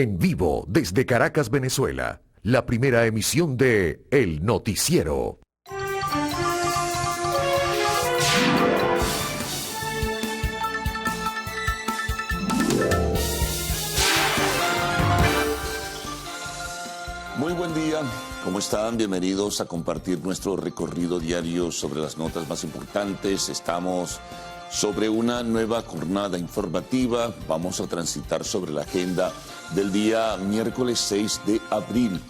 En vivo desde Caracas, Venezuela, la primera emisión de El Noticiero. Muy buen día, ¿cómo están? Bienvenidos a compartir nuestro recorrido diario sobre las notas más importantes. Estamos sobre una nueva jornada informativa. Vamos a transitar sobre la agenda del día miércoles 6 de abril.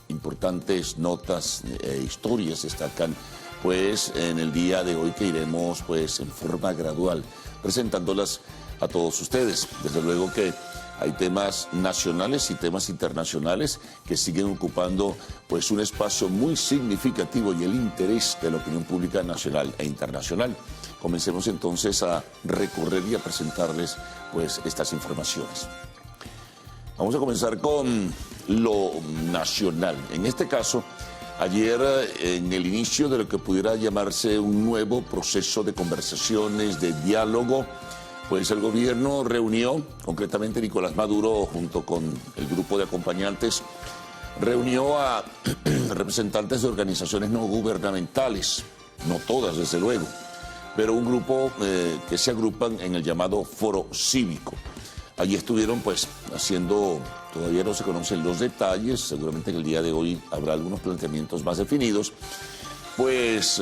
Importantes notas e historias destacan pues en el día de hoy que iremos pues en forma gradual presentándolas a todos ustedes. Desde luego que hay temas nacionales y temas internacionales que siguen ocupando pues un espacio muy significativo y el interés de la opinión pública nacional e internacional. Comencemos entonces a recorrer y a presentarles pues estas informaciones. Vamos a comenzar con lo nacional. En este caso, ayer en el inicio de lo que pudiera llamarse un nuevo proceso de conversaciones, de diálogo, pues el gobierno reunió, concretamente Nicolás Maduro junto con el grupo de acompañantes, reunió a representantes de organizaciones no gubernamentales, no todas desde luego, pero un grupo que se agrupan en el llamado Foro Cívico. Allí estuvieron pues haciendo, todavía no se conocen los detalles, seguramente en el día de hoy habrá algunos planteamientos más definidos, pues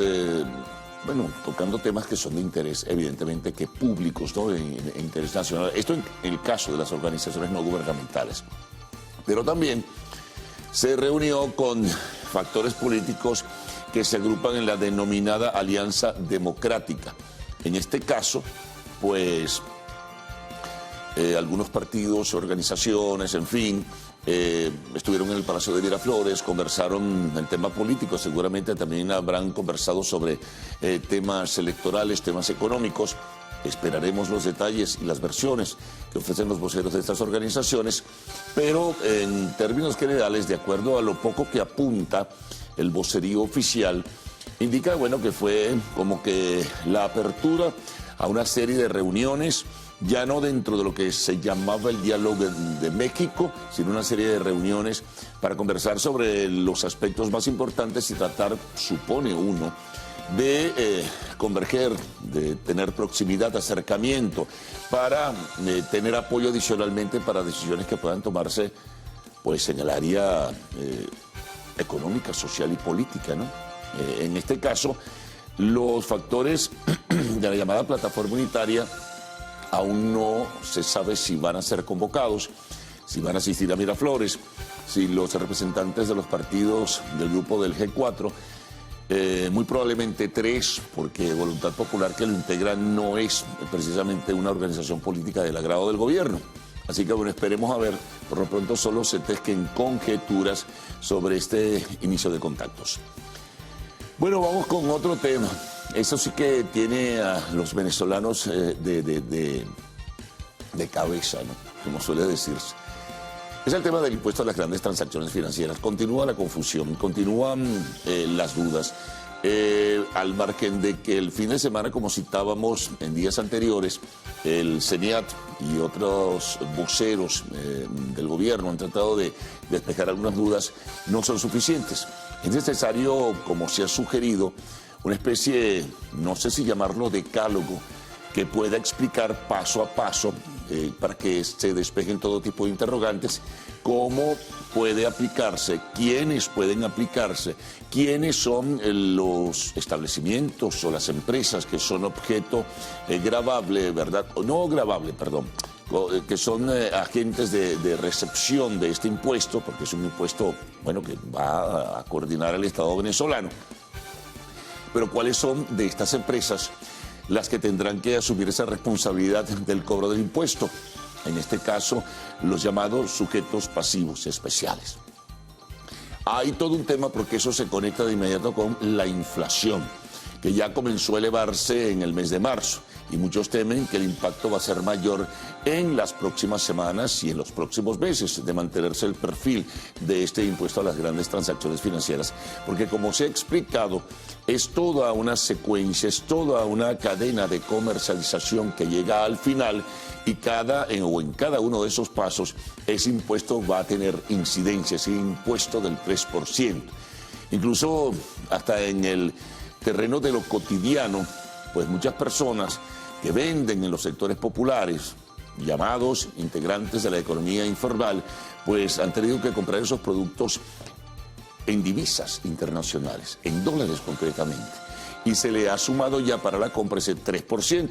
bueno, tocando temas que son de interés, evidentemente, que públicos, ¿no? De interés nacional. Esto en el caso de las organizaciones no gubernamentales. Pero también se reunió con factores políticos que se agrupan en la denominada Alianza Democrática. En este caso, pues, algunos partidos, organizaciones, en fin, estuvieron en el Palacio de Miraflores, conversaron el tema político, seguramente también habrán conversado sobre temas electorales, temas económicos. Esperaremos los detalles y las versiones que ofrecen los voceros de estas organizaciones, pero en términos generales, de acuerdo a lo poco que apunta el vocerío oficial, indica, bueno, que fue como que la apertura a una serie de reuniones, ya no dentro de lo que se llamaba el diálogo de México, sino una serie de reuniones para conversar sobre los aspectos más importantes y tratar, supone uno, de converger, de tener proximidad, acercamiento, para tener apoyo adicionalmente para decisiones que puedan tomarse pues en el área económica, social y política, ¿no? En este caso, los factores de la llamada plataforma unitaria aún no se sabe si van a ser convocados, si van a asistir a Miraflores, si los representantes de los partidos del grupo del G4, muy probablemente 3, porque Voluntad Popular que lo integra no es precisamente una organización política del agrado del gobierno. Así que bueno, esperemos a ver, por lo pronto solo se tejen conjeturas sobre este inicio de contactos. Bueno, vamos con otro tema. Eso sí que tiene a los venezolanos de cabeza, ¿no? Como suele decirse. Es el tema del impuesto a las grandes transacciones financieras. Continúa la confusión, continúan las dudas. Al margen de que el fin de semana, como citábamos en días anteriores, el CENIAT y otros voceros del gobierno han tratado de despejar algunas dudas, no son suficientes. Es necesario, como se ha sugerido, una especie, no sé si llamarlo decálogo, que pueda explicar paso a paso, para que se despejen todo tipo de interrogantes, cómo puede aplicarse, quiénes pueden aplicarse, quiénes son los establecimientos o las empresas que son objeto gravable, ¿verdad? No gravable, perdón, que son agentes de recepción de este impuesto, porque es un impuesto, bueno, que va a coordinar el Estado venezolano. Pero ¿cuáles son de estas empresas las que tendrán que asumir esa responsabilidad del cobro del impuesto? En este caso, los llamados sujetos pasivos especiales. Hay todo un tema porque eso se conecta de inmediato con la inflación, que ya comenzó a elevarse en el mes de marzo. y muchos temen que el impacto va a ser mayor en las próximas semanas y en los próximos meses de mantenerse el perfil de este impuesto a las grandes transacciones financieras. Porque como se ha explicado, es toda una secuencia, es toda una cadena de comercialización que llega al final y en cada uno de esos pasos ese impuesto va a tener incidencia, ese impuesto del 3%. Incluso hasta en el terreno de lo cotidiano, pues muchas personas que venden en los sectores populares, llamados integrantes de la economía informal, pues han tenido que comprar esos productos en divisas internacionales, en dólares concretamente, y se le ha sumado ya para la compra ese 3%.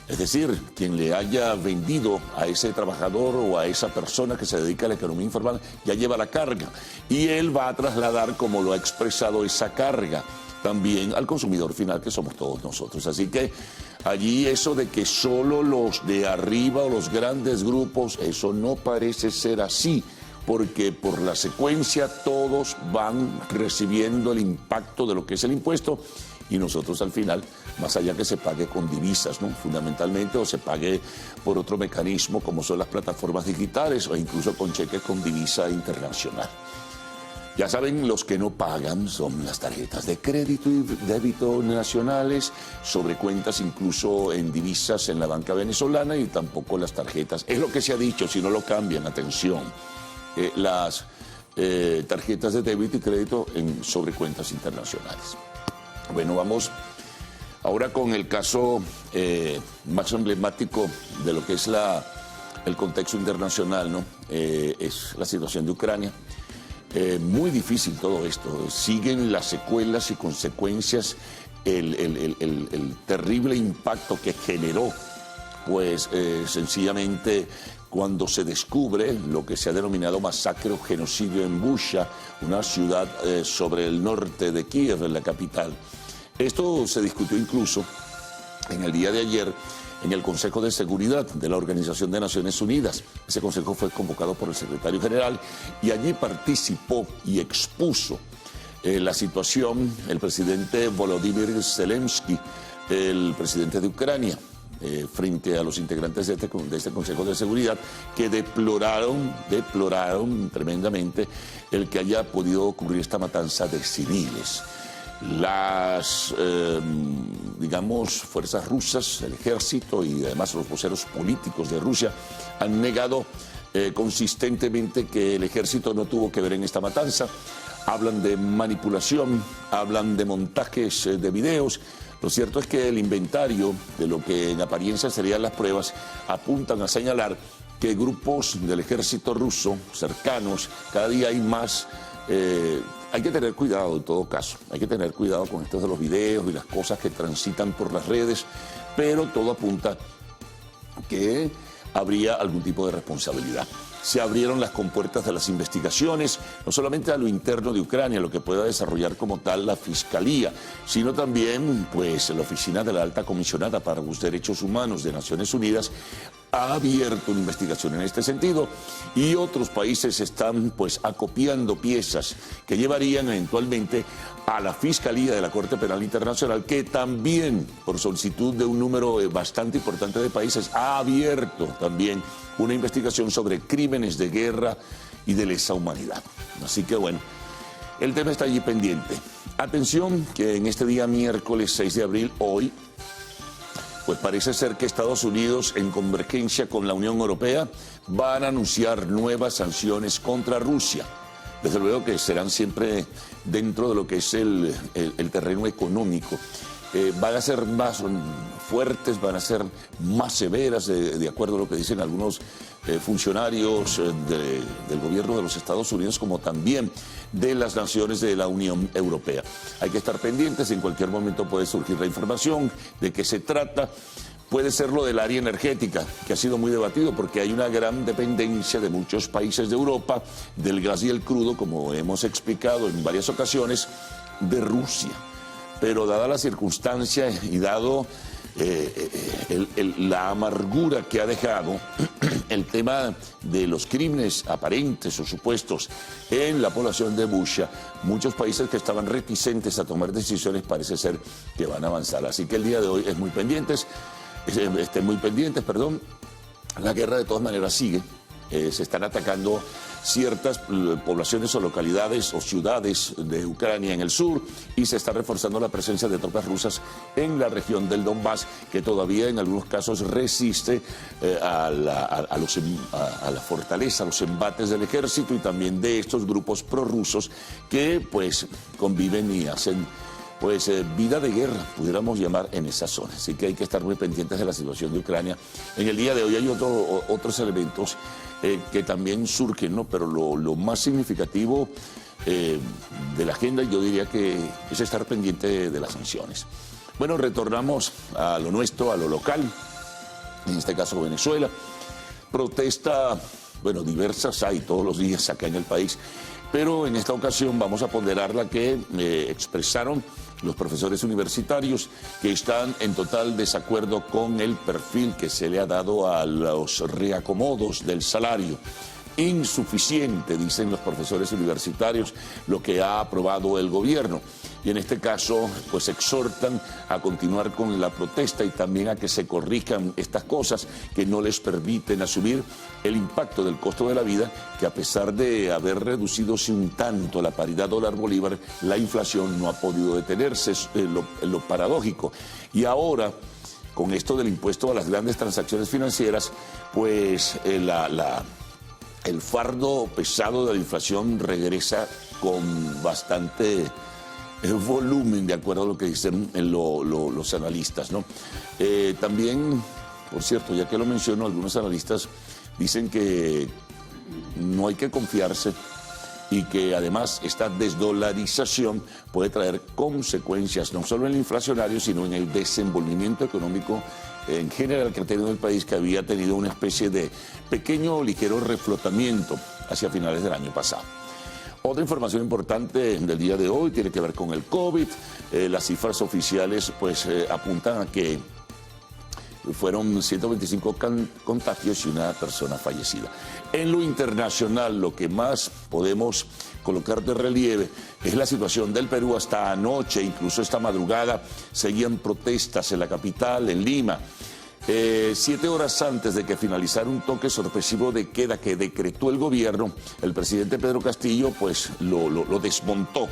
Es decir, quien le haya vendido a ese trabajador o a esa persona que se dedica a la economía informal ya lleva la carga y él va a trasladar, como lo ha expresado, esa carga también al consumidor final, que somos todos nosotros. Así que allí eso de que solo los de arriba o los grandes grupos, eso no parece ser así, porque por la secuencia todos van recibiendo el impacto de lo que es el impuesto y nosotros al final, más allá que se pague con divisas, ¿no?, fundamentalmente, o se pague por otro mecanismo como son las plataformas digitales o incluso con cheques con divisa internacional. Ya saben, los que no pagan son las tarjetas de crédito y débito nacionales, sobre cuentas incluso en divisas en la banca venezolana, y tampoco las tarjetas. Es lo que se ha dicho, si no lo cambian, atención, las tarjetas de débito y crédito sobre cuentas internacionales. Bueno, vamos ahora con el caso más emblemático de lo que es el contexto internacional, ¿no? Es la situación de Ucrania. Muy difícil todo esto. Siguen las secuelas y consecuencias, el terrible impacto que generó, pues sencillamente cuando se descubre lo que se ha denominado masacre o genocidio en Bucha, una ciudad sobre el norte de Kiev, en la capital. Esto se discutió incluso en el día de ayer en el Consejo de Seguridad de la Organización de Naciones Unidas. Ese consejo fue convocado por el secretario general y allí participó y expuso la situación el presidente Volodymyr Zelensky, el presidente de Ucrania, frente a los integrantes de este Consejo de Seguridad, que deploraron tremendamente el que haya podido ocurrir esta matanza de civiles. Las, fuerzas rusas, el ejército y además los voceros políticos de Rusia han negado consistentemente que el ejército no tuvo que ver en esta matanza. Hablan de manipulación, hablan de montajes de videos. Lo cierto es que el inventario de lo que en apariencia serían las pruebas apuntan a señalar que grupos del ejército ruso cercanos, cada día hay más. Hay que tener cuidado en todo caso, hay que tener cuidado con estos de los videos y las cosas que transitan por las redes, pero todo apunta que habría algún tipo de responsabilidad. Se abrieron las compuertas de las investigaciones, no solamente a lo interno de Ucrania, lo que pueda desarrollar como tal la Fiscalía, sino también pues la Oficina de la Alta Comisionada para los Derechos Humanos de Naciones Unidas ha abierto una investigación en este sentido y otros países están pues acopiando piezas que llevarían eventualmente a la Fiscalía de la Corte Penal Internacional, que también por solicitud de un número bastante importante de países ha abierto también una investigación sobre crímenes de guerra y de lesa humanidad. Así que bueno, el tema está allí pendiente. Atención que en este día miércoles 6 de abril, hoy, pues parece ser que Estados Unidos, en convergencia con la Unión Europea, van a anunciar nuevas sanciones contra Rusia. Desde luego que serán siempre dentro de lo que es el terreno económico. Van a ser más fuertes, van a ser más severas, de acuerdo a lo que dicen algunos funcionarios del gobierno de los Estados Unidos, como también de las naciones de la Unión Europea. Hay que estar pendientes, en cualquier momento puede surgir la información de qué se trata. Puede ser lo del área energética, que ha sido muy debatido porque hay una gran dependencia de muchos países de Europa del gas y el crudo, como hemos explicado en varias ocasiones, de Rusia. Pero dada la circunstancia y dado la amargura que ha dejado el tema de los crímenes aparentes o supuestos en la población de Bushehr, muchos países que estaban reticentes a tomar decisiones parece ser que van a avanzar. Así que el día de hoy estén muy pendientes, La guerra de todas maneras sigue. Se están atacando ciertas poblaciones o localidades o ciudades de Ucrania en el sur y se está reforzando la presencia de tropas rusas en la región del Donbass, que todavía en algunos casos resiste a la fortaleza, a los embates del ejército y también de estos grupos prorrusos que pues conviven y hacen vida de guerra, pudiéramos llamar, en esa zona. Así que hay que estar muy pendientes de la situación de Ucrania. En el día de hoy hay otros elementos que también surgen, ¿no? Pero lo más significativo de la agenda, yo diría que es estar pendiente de las sanciones. Bueno, retornamos a lo nuestro, a lo local, en este caso Venezuela. Protesta, diversas hay todos los días acá en el país, pero en esta ocasión vamos a ponderar la que expresaron los profesores universitarios, que están en total desacuerdo con el perfil que se le ha dado a los reacomodos del salario. Insuficiente, dicen los profesores universitarios, lo que ha aprobado el gobierno. Y en este caso, pues exhortan a continuar con la protesta y también a que se corrijan estas cosas que no les permiten asumir el impacto del costo de la vida, que a pesar de haber reducido un tanto la paridad dólar-bolívar, la inflación no ha podido detenerse, es lo paradójico. Y ahora, con esto del impuesto a las grandes transacciones financieras, pues el fardo pesado de la inflación regresa con bastante volumen, de acuerdo a lo que dicen los analistas, ¿no? También, por cierto, ya que lo menciono, algunos analistas dicen que no hay que confiarse y que además esta desdolarización puede traer consecuencias no solo en el inflacionario, sino en el desenvolvimiento económico en general que ha tenido el país, que había tenido una especie de pequeño o ligero reflotamiento hacia finales del año pasado. Otra información importante del día de hoy tiene que ver con el COVID. Las cifras oficiales apuntan a que fueron 125 contagios y una persona fallecida. En lo internacional, lo que más podemos colocar de relieve es la situación del Perú. Hasta anoche, incluso esta madrugada, seguían protestas en la capital, en Lima. 7 horas antes de que finalizara un toque sorpresivo de queda que decretó el gobierno, el presidente Pedro Castillo lo desmontó.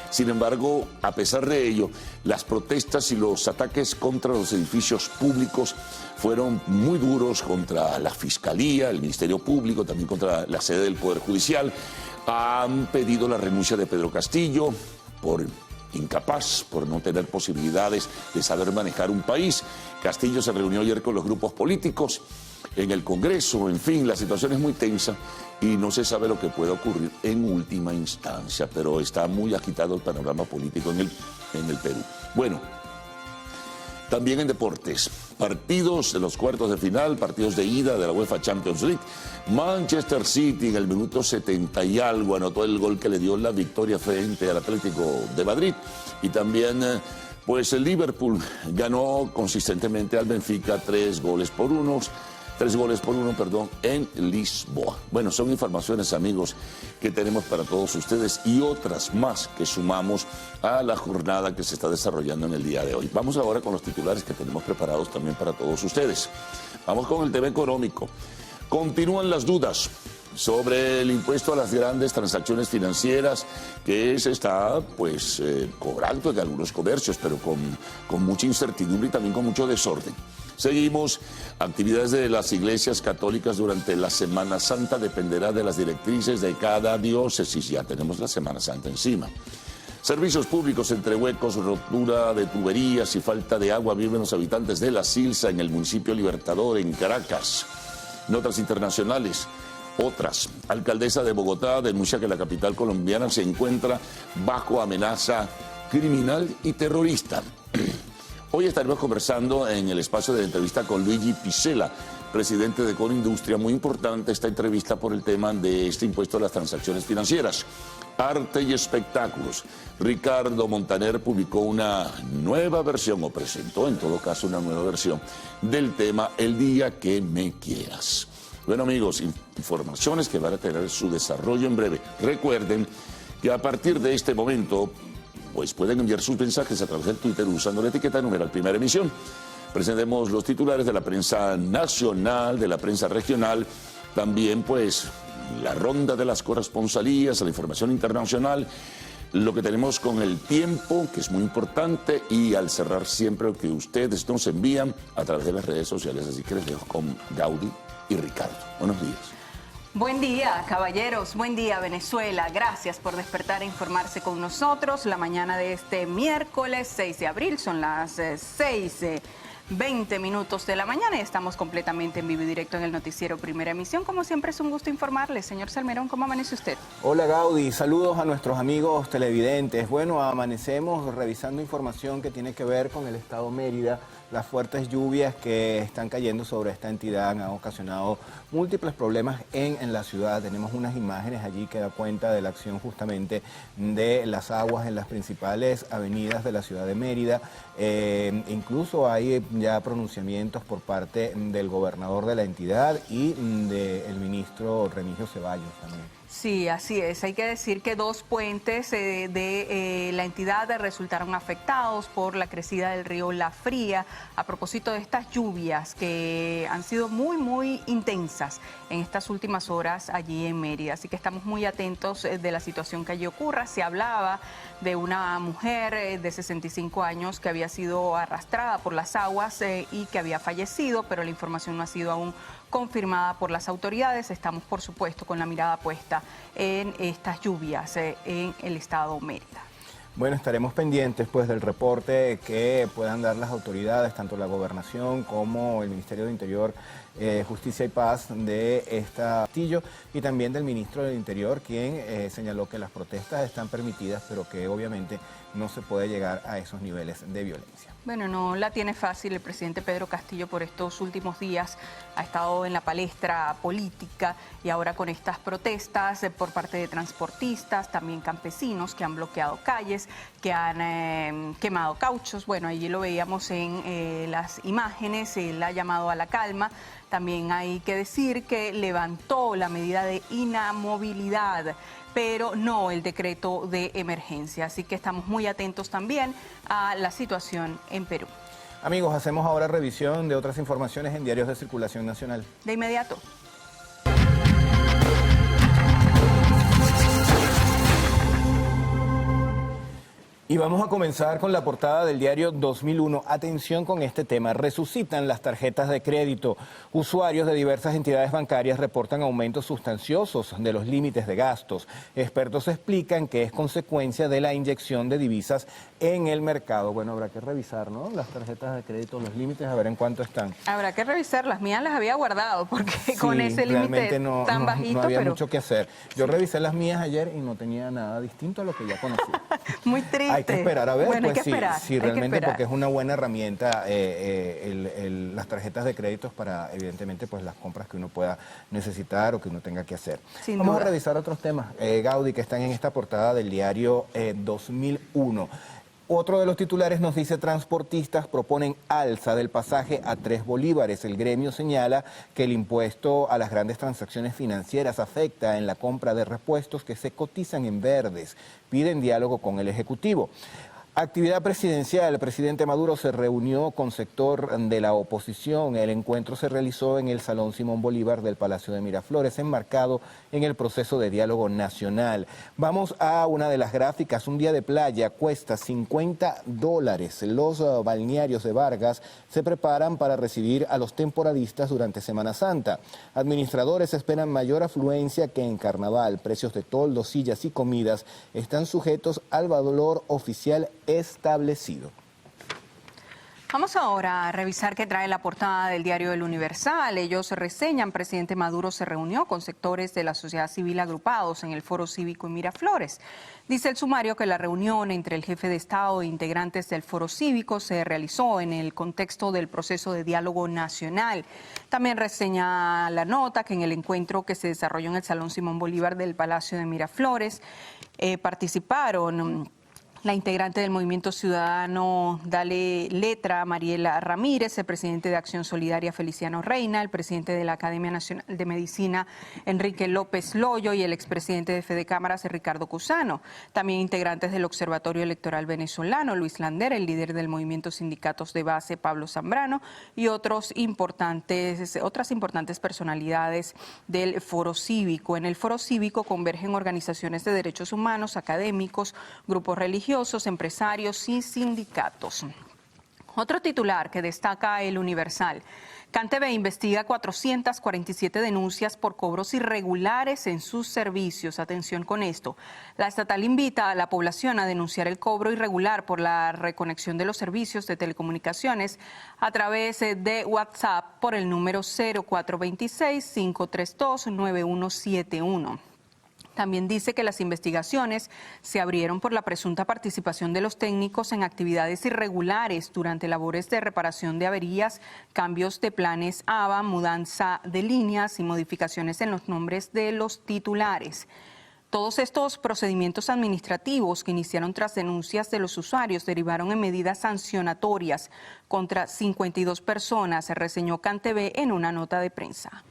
Sin embargo, a pesar de ello, las protestas y los ataques contra los edificios públicos fueron muy duros contra la Fiscalía, el Ministerio Público, también contra la sede del Poder Judicial. Han pedido la renuncia de Pedro Castillo por incapaz, por no tener posibilidades de saber manejar un país. Castillo se reunió ayer con los grupos políticos en el Congreso. En fin, la situación es muy tensa y no se sabe lo que puede ocurrir en última instancia, pero está muy agitado el panorama político en el Perú. Bueno, también en deportes, partidos de los cuartos de final, partidos de ida de la UEFA Champions League. Manchester City en el minuto 70 y algo anotó el gol que le dio la victoria frente al Atlético de Madrid. Y también el Liverpool ganó consistentemente al Benfica 3 goles por uno, en Lisboa. Bueno, son informaciones, amigos, que tenemos para todos ustedes y otras más que sumamos a la jornada que se está desarrollando en el día de hoy. Vamos ahora con los titulares que tenemos preparados también para todos ustedes. Vamos con el tema económico. Continúan las dudas sobre el impuesto a las grandes transacciones financieras que se está cobrando en algunos comercios, pero con mucha incertidumbre y también con mucho desorden. Seguimos, actividades de las iglesias católicas durante la Semana Santa dependerá de las directrices de cada diócesis. Ya tenemos la Semana Santa encima. Servicios públicos: entre huecos, rotura de tuberías y falta de agua viven los habitantes de La Silsa en el municipio Libertador, en Caracas. Notas internacionales. Otras. Alcaldesa de Bogotá denuncia que la capital colombiana se encuentra bajo amenaza criminal y terrorista. Hoy estaremos conversando en el espacio de entrevista con Luigi Picella, presidente de Colindustria. Muy importante esta entrevista por el tema de este impuesto a las transacciones financieras. Arte y espectáculos. Ricardo Montaner publicó una nueva versión, o presentó en todo caso una nueva versión, del tema El día que me quieras. Bueno, amigos, informaciones que van a tener su desarrollo en breve. Recuerden que a partir de este momento, pues pueden enviar sus mensajes a través del Twitter usando la etiqueta numeral Primera Emisión. Presentemos los titulares de la prensa nacional, de la prensa regional, también pues la ronda de las corresponsalías, la información internacional, lo que tenemos con el tiempo, que es muy importante, y al cerrar siempre lo que ustedes nos envían a través de las redes sociales. Así que les dejo con Gaudi y Ricardo. Buenos días. Buen día, caballeros. Buen día, Venezuela. Gracias por despertar e informarse con nosotros. La mañana de este miércoles 6 de abril son las 6:20 de la mañana y estamos completamente en vivo y directo en el noticiero Primera Emisión. Como siempre es un gusto informarles. Señor Salmerón, ¿cómo amanece usted? Hola Gaudi, saludos a nuestros amigos televidentes. Bueno, amanecemos revisando información que tiene que ver con el estado Mérida. Las fuertes lluvias que están cayendo sobre esta entidad han ocasionado múltiples problemas en la ciudad. Tenemos unas imágenes allí que da cuenta de la acción justamente de las aguas en las principales avenidas de la ciudad de Mérida. Incluso hay ya pronunciamientos por parte del gobernador de la entidad y del ministro Remigio Ceballos también. Sí, así es. Hay que decir que dos puentes de la entidad resultaron afectados por la crecida del río La Fría a propósito de estas lluvias que han sido muy intensas en estas últimas horas allí en Mérida. Así que estamos muy atentos de la situación que allí ocurra. Se hablaba de una mujer de 65 años que había sido arrastrada por las aguas y que había fallecido, pero la información no ha sido aún confirmada por las autoridades. Estamos, por supuesto, con la mirada puesta en estas lluvias en el estado Mérida. Bueno, estaremos pendientes pues del reporte que puedan dar las autoridades, tanto la Gobernación como el Ministerio de Interior, Justicia y Paz de este castillo, y también del Ministro del Interior, quien señaló que las protestas están permitidas, pero que obviamente no se puede llegar a esos niveles de violencia. Bueno, no la tiene fácil el presidente Pedro Castillo por estos últimos días. Ha estado en la palestra política y ahora con estas protestas por parte de transportistas, también campesinos que han bloqueado calles, que han quemado cauchos. Bueno, allí lo veíamos en las imágenes. Él ha llamado a la calma. También hay que decir que levantó la medida de inamovilidad, pero no el decreto de emergencia. Así que estamos muy atentos también a la situación en Perú. Amigos, hacemos ahora revisión de otras informaciones en diarios de circulación nacional. De inmediato. Y vamos a comenzar con la portada del diario 2001. Atención con este tema. Resucitan las tarjetas de crédito. Usuarios de diversas entidades bancarias reportan aumentos sustanciosos de los límites de gastos. Expertos explican que es consecuencia de la inyección de divisas en el mercado. Bueno, habrá que revisar, ¿no? Las tarjetas de crédito, los límites, a ver en cuánto están. Habrá que revisar. Las mías las había guardado porque sí, con ese límite tan bajito. No había mucho que hacer. Yo revisé las mías ayer y no tenía nada distinto a lo que ya conocía. Muy triste. Hay que esperar a ver, bueno, pues si realmente, porque es una buena herramienta las tarjetas de créditos para, evidentemente, pues las compras que uno pueda necesitar o que uno tenga que hacer. Vamos a revisar otros temas, Gaudi, que están en esta portada del diario 2001. Otro de los titulares nos dice: transportistas proponen alza del pasaje a 3 bolívares. El gremio señala que el impuesto a las grandes transacciones financieras afecta en la compra de repuestos que se cotizan en verdes. Piden diálogo con el Ejecutivo. Actividad presidencial. El presidente Maduro se reunió con sector de la oposición. El encuentro se realizó en el Salón Simón Bolívar del Palacio de Miraflores, enmarcado en el proceso de diálogo nacional. Vamos a una de las gráficas. Un día de playa cuesta $50. Los balnearios de Vargas se preparan para recibir a los temporadistas durante Semana Santa. Administradores esperan mayor afluencia que en Carnaval. Precios de toldos, sillas y comidas están sujetos al valor oficial establecido. Vamos ahora a revisar qué trae la portada del diario El Universal. Ellos reseñan: presidente Maduro se reunió con sectores de la sociedad civil agrupados en el Foro Cívico en Miraflores. Dice el sumario que la reunión entre el jefe de Estado e integrantes del Foro Cívico se realizó en el contexto del proceso de diálogo nacional. También reseña la nota que en el encuentro que se desarrolló en el Salón Simón Bolívar del Palacio de Miraflores participaron La integrante del Movimiento Ciudadano Dale Letra, Mariela Ramírez, el presidente de Acción Solidaria, Feliciano Reina, el presidente de la Academia Nacional de Medicina, Enrique López Loyo, y el expresidente de Fede Cámaras, Ricardo Cusano. También integrantes del Observatorio Electoral Venezolano, Luis Lander, el líder del Movimiento Sindicatos de Base, Pablo Zambrano, y otras importantes personalidades del Foro Cívico. En el Foro Cívico convergen organizaciones de derechos humanos, académicos, grupos religiosos, empresarios y sindicatos. Otro titular que destaca El Universal. CanTV investiga 447 denuncias por cobros irregulares en sus servicios. Atención con esto. La estatal invita a la población a denunciar el cobro irregular por la reconexión de los servicios de telecomunicaciones a través de WhatsApp por el número 0426-532-9171. También dice que las investigaciones se abrieron por la presunta participación de los técnicos en actividades irregulares durante labores de reparación de averías, cambios de planes ABA, mudanza de líneas y modificaciones en los nombres de los titulares. Todos estos procedimientos administrativos que iniciaron tras denuncias de los usuarios derivaron en medidas sancionatorias contra 52 personas, reseñó CanTV en una nota de prensa.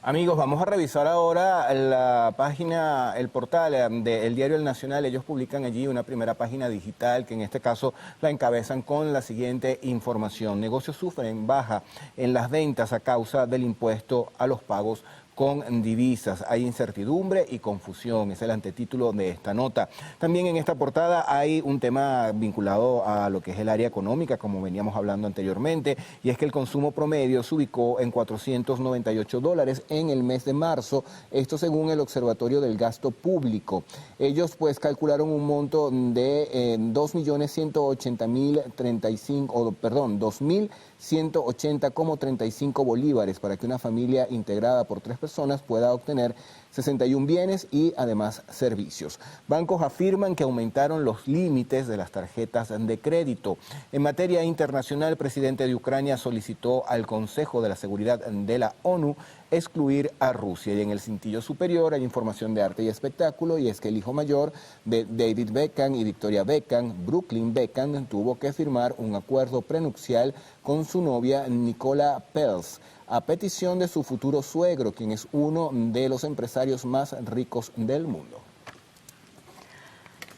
Amigos, vamos a revisar ahora la página, el portal del diario El Nacional. Ellos publican allí una primera página digital que en este caso la encabezan con la siguiente información. Negocios sufren baja en las ventas a causa del impuesto a los pagos con divisas. Hay incertidumbre y confusión, es el antetítulo de esta nota. También en esta portada hay un tema vinculado a lo que es el área económica, como veníamos hablando anteriormente, y es que el consumo promedio se ubicó en $498 en el mes de marzo, esto según el Observatorio del Gasto Público. Ellos pues calcularon un monto de 2.180.35 bolívares para que una familia integrada por 3 personas pueda obtener 61 bienes y además servicios. Bancos afirman que aumentaron los límites de las tarjetas de crédito. En materia internacional, el presidente de Ucrania solicitó al Consejo de la Seguridad de la ONU excluir a Rusia. Y en el cintillo superior hay información de arte y espectáculo, y es que el hijo mayor de David Beckham y Victoria Beckham, Brooklyn Beckham, tuvo que firmar un acuerdo prenupcial con su novia Nicola Peltz, a petición de su futuro suegro, quien es uno de los empresarios más ricos del mundo.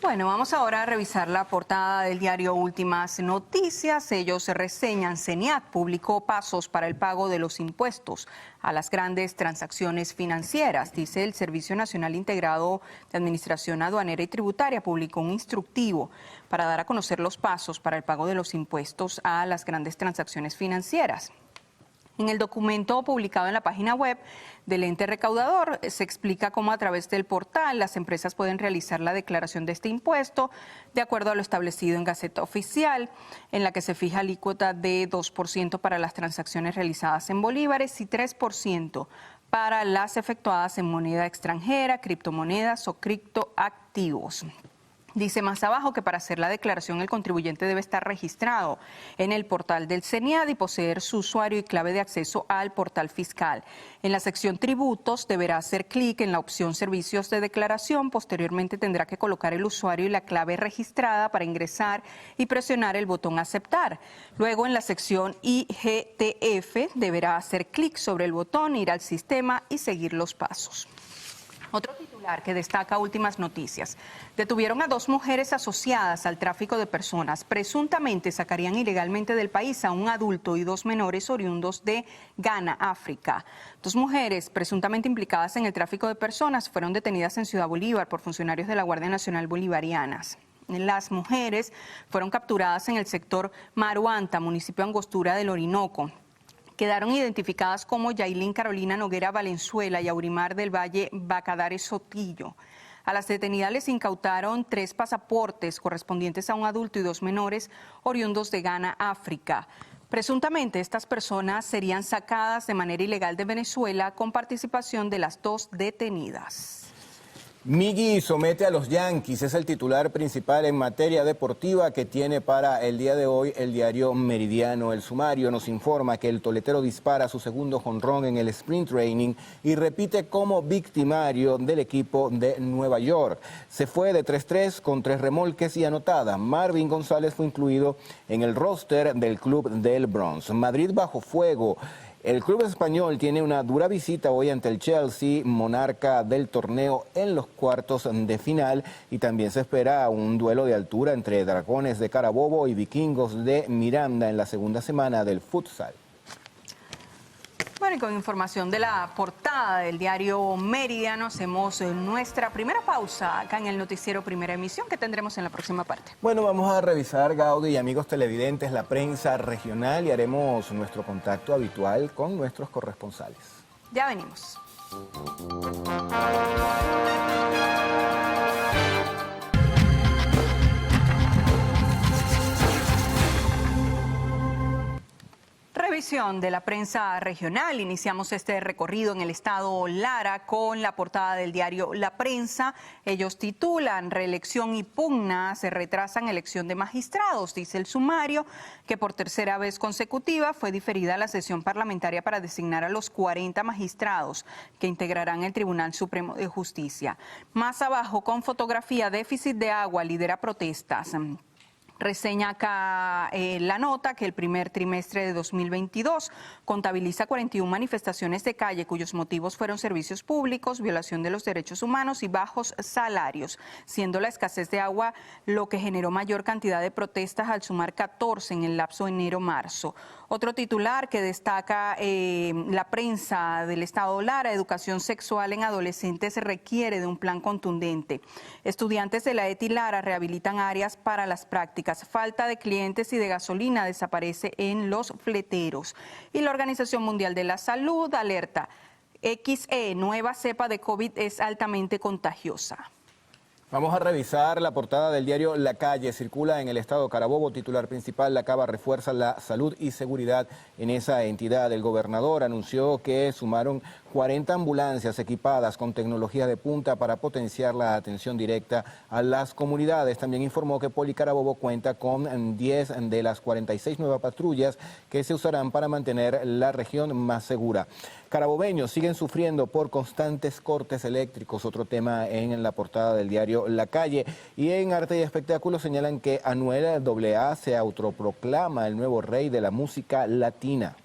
Bueno, vamos ahora a revisar la portada del diario Últimas Noticias. Ellos reseñan: CENIAT publicó pasos para el pago de los impuestos a las grandes transacciones financieras. Dice el Servicio Nacional Integrado de Administración Aduanera y Tributaria publicó un instructivo para dar a conocer los pasos para el pago de los impuestos a las grandes transacciones financieras. En el documento publicado en la página web del ente recaudador se explica cómo a través del portal las empresas pueden realizar la declaración de este impuesto de acuerdo a lo establecido en Gaceta Oficial, en la que se fija alícuota de 2% para las transacciones realizadas en bolívares y 3% para las efectuadas en moneda extranjera, criptomonedas o criptoactivos. Dice más abajo que para hacer la declaración el contribuyente debe estar registrado en el portal del CENIAT y poseer su usuario y clave de acceso al portal fiscal. En la sección Tributos deberá hacer clic en la opción Servicios de declaración. Posteriormente tendrá que colocar el usuario y la clave registrada para ingresar y presionar el botón Aceptar. Luego en la sección IGTF deberá hacer clic sobre el botón, ir al sistema y seguir los pasos. Otro titular que destaca Últimas Noticias. Detuvieron a 2 mujeres asociadas al tráfico de personas. Presuntamente sacarían ilegalmente del país a un adulto y 2 menores oriundos de Ghana, África. 2 mujeres presuntamente implicadas en el tráfico de personas fueron detenidas en Ciudad Bolívar por funcionarios de la Guardia Nacional Bolivarianas. Las mujeres fueron capturadas en el sector Maruanta, municipio Angostura del Orinoco. Quedaron identificadas como Yailin Carolina Noguera Valenzuela y Aurimar del Valle Bacadares Sotillo. A las detenidas les incautaron 3 pasaportes correspondientes a un adulto y 2 menores oriundos de Ghana, África. Presuntamente estas personas serían sacadas de manera ilegal de Venezuela con participación de las 2 detenidas. Miggy somete a los Yankees, es el titular principal en materia deportiva que tiene para el día de hoy el diario Meridiano. El sumario nos informa que el toletero dispara su segundo jonrón en el sprint training y repite como victimario del equipo de Nueva York. Se fue de 3-3 con 3 remolques y anotada. Marvin González fue incluido en el roster del club del Bronx. Madrid bajo fuego. El club español tiene una dura visita hoy ante el Chelsea, monarca del torneo, en los cuartos de final, y también se espera un duelo de altura entre Dragones de Carabobo y Vikingos de Miranda en la segunda semana del futsal. Bueno, y con información de la portada del diario Meridiano, hacemos nuestra primera pausa acá en el noticiero Primera Emisión, que tendremos en la próxima parte. Bueno, vamos a revisar, Gaudi y amigos televidentes, la prensa regional y haremos nuestro contacto habitual con nuestros corresponsales. Ya venimos. Revisión de la prensa regional. Iniciamos este recorrido en el estado Lara con la portada del diario La Prensa. Ellos titulan: reelección y pugna, se retrasan elección de magistrados. Dice el sumario que por tercera vez consecutiva fue diferida la sesión parlamentaria para designar a los 40 magistrados que integrarán el Tribunal Supremo de Justicia. Más abajo, con fotografía, déficit de agua lidera protestas. Reseña acá la nota que el primer trimestre de 2022 contabiliza 41 manifestaciones de calle cuyos motivos fueron servicios públicos, violación de los derechos humanos y bajos salarios, siendo la escasez de agua lo que generó mayor cantidad de protestas, al sumar 14 en el lapso enero-marzo. Otro titular que destaca la prensa del estado Lara: educación sexual en adolescentes requiere de un plan contundente. Estudiantes de la ETI Lara rehabilitan áreas para las prácticas. Falta de clientes y de gasolina desaparece en los fleteros. Y la Organización Mundial de la Salud alerta: XE, nueva cepa de COVID, es altamente contagiosa. Vamos a revisar la portada del diario La Calle. Circula en el estado Carabobo. Titular principal: La Cava refuerza la salud y seguridad en esa entidad. El gobernador anunció que sumaron 40 ambulancias equipadas con tecnología de punta para potenciar la atención directa a las comunidades. También informó que Policarabobo cuenta con 10 de las 46 nuevas patrullas que se usarán para mantener la región más segura. Carabobeños siguen sufriendo por constantes cortes eléctricos, otro tema en la portada del diario La Calle. Y en Arte y Espectáculos señalan que Anuel AA se autoproclama el nuevo rey de la música latina.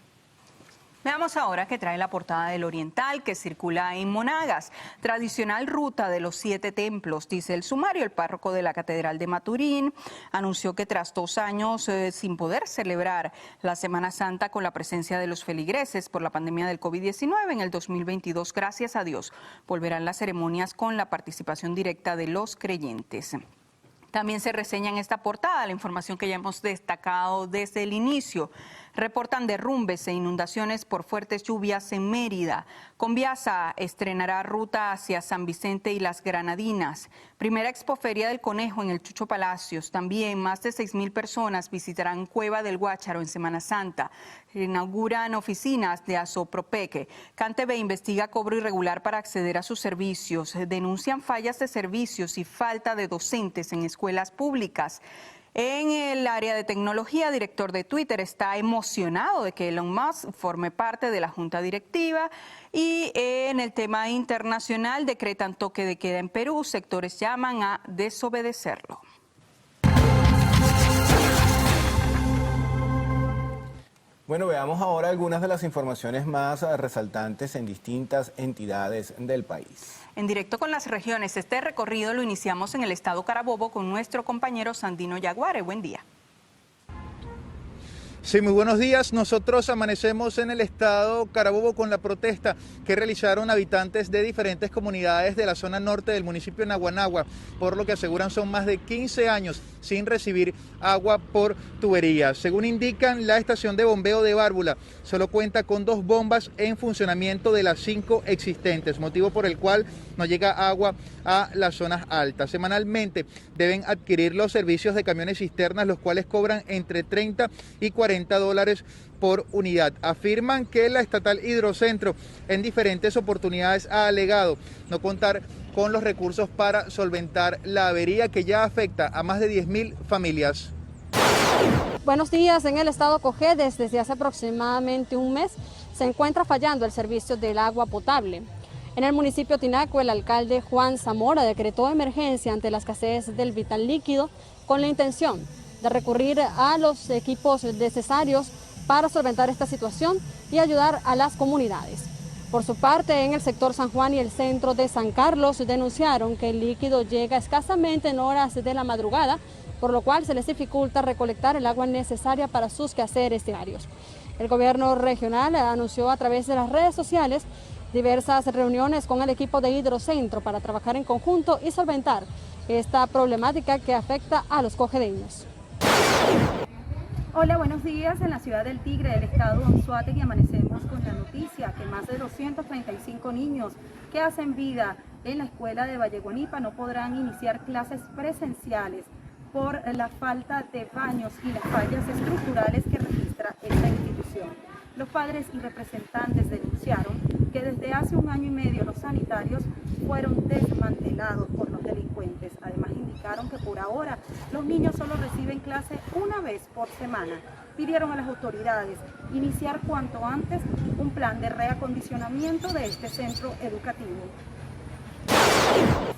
Veamos ahora qué trae la portada del Oriental, que circula en Monagas. Tradicional ruta de los 7 templos, dice el sumario. El párroco de la Catedral de Maturín anunció que tras 2 años sin poder celebrar la Semana Santa con la presencia de los feligreses por la pandemia del COVID-19, en el 2022, gracias a Dios, volverán las ceremonias con la participación directa de los creyentes. También se reseña en esta portada la información que ya hemos destacado desde el inicio. Reportan derrumbes e inundaciones por fuertes lluvias en Mérida. Conviasa estrenará ruta hacia San Vicente y Las Granadinas. Primera expoferia del conejo en el Chucho Palacios. También más de 6,000 personas visitarán Cueva del Guácharo en Semana Santa. Inauguran oficinas de Asopropeque. CanTV investiga cobro irregular para acceder a sus servicios. Denuncian fallas de servicios y falta de docentes en escuelas públicas. En el área de tecnología, director de Twitter está emocionado de que Elon Musk forme parte de la junta directiva. Y en el tema internacional, decretan toque de queda en Perú. Sectores llaman a desobedecerlo. Bueno, veamos ahora algunas de las informaciones más resaltantes en distintas entidades del país. En directo con las regiones, este recorrido lo iniciamos en el estado Carabobo con nuestro compañero Sandino Yaguare. Buen día. Sí, muy buenos días. Nosotros amanecemos en el estado Carabobo con la protesta que realizaron habitantes de diferentes comunidades de la zona norte del municipio de Naguanagua, por lo que aseguran son más de 15 años sin recibir agua por tuberías. Según indican, la estación de bombeo de Bárbula solo cuenta con 2 bombas en funcionamiento de las 5 existentes, motivo por el cual no llega agua a las zonas altas. Semanalmente deben adquirir los servicios de camiones cisternas, los cuales cobran entre $30 y $40 por unidad. Afirman que la estatal Hidrocentro en diferentes oportunidades ha alegado no contar con los recursos para solventar la avería que ya afecta a más de 10.000 familias. Buenos días. En el estado Cojedes, desde hace aproximadamente un mes, se encuentra fallando el servicio del agua potable. En el municipio Tinaco, el alcalde Juan Zamora decretó emergencia ante la escasez del vital líquido con la intención de recurrir a los equipos necesarios para solventar esta situación y ayudar a las comunidades. Por su parte, en el sector San Juan y el centro de San Carlos denunciaron que el líquido llega escasamente en horas de la madrugada, por lo cual se les dificulta recolectar el agua necesaria para sus quehaceres diarios. El gobierno regional anunció a través de las redes sociales diversas reuniones con el equipo de Hidrocentro para trabajar en conjunto y solventar esta problemática que afecta a los cojedeños. Hola, buenos días. En la ciudad del Tigre del estado Anzoátegui amanecemos con la noticia que más de 235 niños que hacen vida en la escuela de Valle Guanipa no podrán iniciar clases presenciales por la falta de baños y las fallas estructurales que registra esta institución. Los padres y representantes denunciaron que desde hace 1 año y medio los sanitarios fueron desmantelados por los delincuentes. Además indicaron que por ahora los niños solo reciben clase 1 vez por semana. Pidieron a las autoridades iniciar cuanto antes un plan de reacondicionamiento de este centro educativo.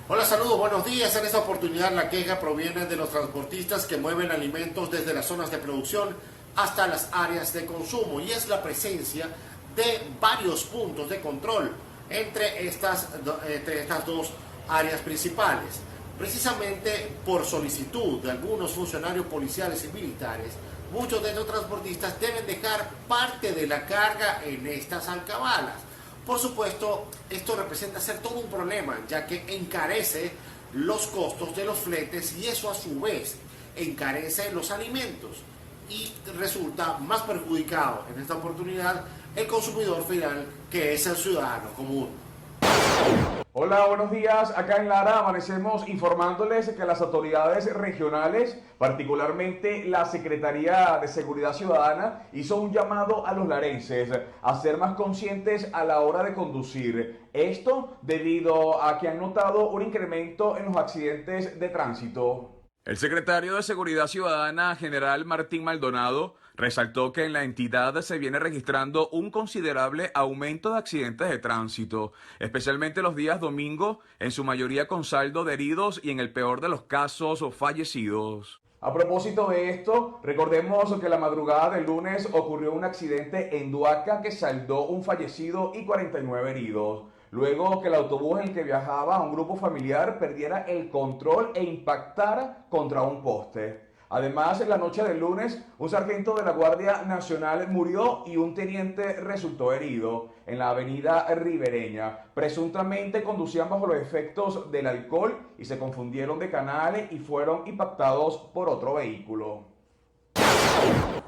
Hola, saludos, buenos días. En esta oportunidad la queja proviene de los transportistas que mueven alimentos desde las zonas de producción hasta las áreas de consumo, y es la presencia de varios puntos de control entre estas dos áreas principales. Precisamente por solicitud de algunos funcionarios policiales y militares, muchos de estos transportistas deben dejar parte de la carga en estas alcabalas. Por supuesto, esto representa ser todo un problema, ya que encarece los costos de los fletes y eso a su vez encarece los alimentos y resulta más perjudicado en esta oportunidad el consumidor final, que es el ciudadano común. Hola, buenos días. Acá en Lara amanecemos informándoles que las autoridades regionales, particularmente la Secretaría de Seguridad Ciudadana, hizo un llamado a los larenses a ser más conscientes a la hora de conducir. Esto debido a que han notado un incremento en los accidentes de tránsito. El secretario de Seguridad Ciudadana, general Martín Maldonado, resaltó que en la entidad se viene registrando un considerable aumento de accidentes de tránsito, especialmente los días domingo, en su mayoría con saldo de heridos y en el peor de los casos fallecidos. A propósito de esto, recordemos que la madrugada del lunes ocurrió un accidente en Duaca que saldó un fallecido y 49 heridos. Luego que el autobús en el que viajaba un grupo familiar perdiera el control e impactara contra un poste. Además, en la noche del lunes, un sargento de la Guardia Nacional murió y un teniente resultó herido en la avenida Ribereña. Presuntamente conducían bajo los efectos del alcohol y se confundieron de canales y fueron impactados por otro vehículo.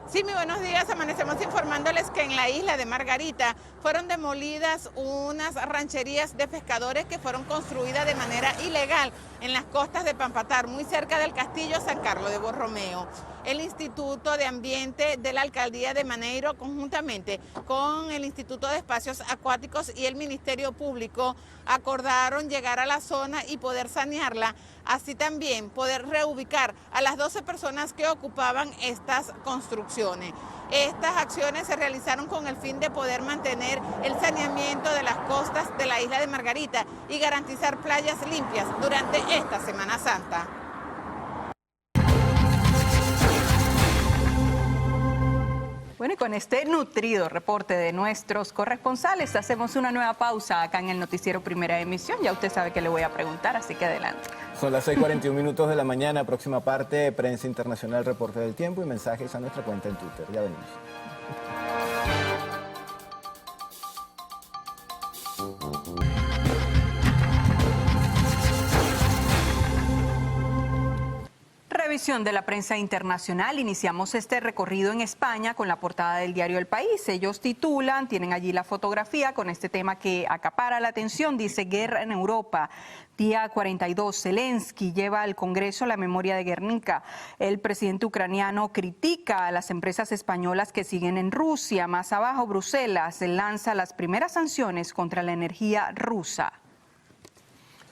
Sí, muy buenos días. Amanecemos informándoles que en la isla de Margarita fueron demolidas unas rancherías de pescadores que fueron construidas de manera ilegal en las costas de Pampatar, muy cerca del castillo San Carlos de Borromeo. El Instituto de Ambiente de la Alcaldía de Maneiro, conjuntamente con el Instituto de Espacios Acuáticos y el Ministerio Público, acordaron llegar a la zona y poder sanearla, así también poder reubicar a las 12 personas que ocupaban estas construcciones. Estas acciones se realizaron con el fin de poder mantener el saneamiento de las costas de la isla de Margarita y garantizar playas limpias durante esta Semana Santa. Bueno, y con este nutrido reporte de nuestros corresponsales, hacemos una nueva pausa acá en el noticiero Primera Emisión. Ya usted sabe que le voy a preguntar, así que adelante. Son las 6:41 minutos de la mañana. Próxima parte, prensa internacional, reporte del tiempo y mensajes a nuestra cuenta en Twitter. Ya venimos. Revisión de la prensa internacional. Iniciamos este recorrido en España con la portada del diario El País. Ellos titulan, tienen allí la fotografía con este tema que acapara la atención, dice guerra en Europa. Día 42, Zelensky lleva al Congreso la memoria de Guernica. El presidente ucraniano critica a las empresas españolas que siguen en Rusia. Más abajo, Bruselas lanza las primeras sanciones contra la energía rusa.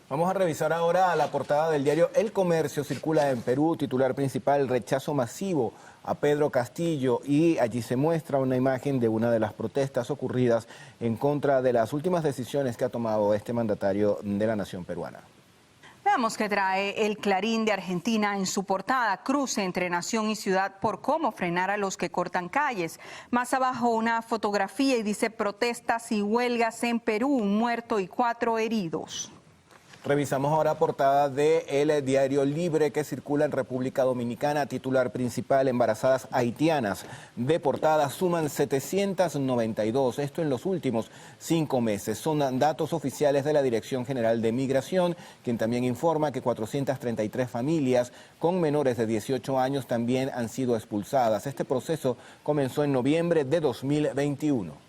Vamos a revisar ahora la portada del diario El Comercio. Circula en Perú, titular principal, rechazo masivo a Pedro Castillo, y allí se muestra una imagen de una de las protestas ocurridas en contra de las últimas decisiones que ha tomado este mandatario de la nación peruana. Veamos qué trae el Clarín de Argentina en su portada: cruce entre nación y ciudad por cómo frenar a los que cortan calles. Más abajo una fotografía y dice: protestas y huelgas en Perú, un muerto y 4 heridos. Revisamos ahora portada de El Diario Libre, que circula en República Dominicana. Titular principal, embarazadas haitianas deportadas suman 792. Esto en los últimos 5 meses. Son datos oficiales de la Dirección General de Migración, quien también informa que 433 familias con menores de 18 años también han sido expulsadas. Este proceso comenzó en noviembre de 2021.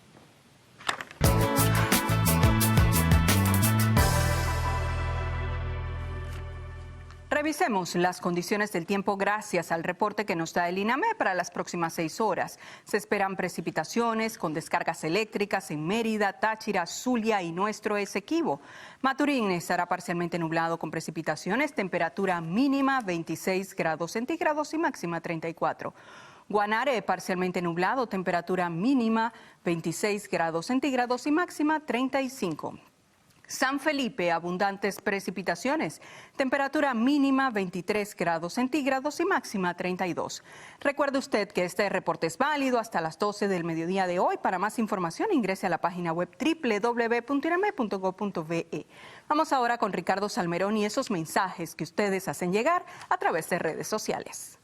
Revisemos las condiciones del tiempo gracias al reporte que nos da el INAME para las próximas 6 horas. Se esperan precipitaciones con descargas eléctricas en Mérida, Táchira, Zulia y nuestro Esequibo. Maturín estará parcialmente nublado con precipitaciones, temperatura mínima 26 grados centígrados y máxima 34. Guanare parcialmente nublado, temperatura mínima 26 grados centígrados y máxima 35. San Felipe, abundantes precipitaciones, temperatura mínima 23 grados centígrados y máxima 32. Recuerde usted que este reporte es válido hasta las 12 del mediodía de hoy. Para más información ingrese a la página web www.iname.gov.be. Vamos ahora con Ricardo Salmerón y esos mensajes que ustedes hacen llegar a través de redes sociales.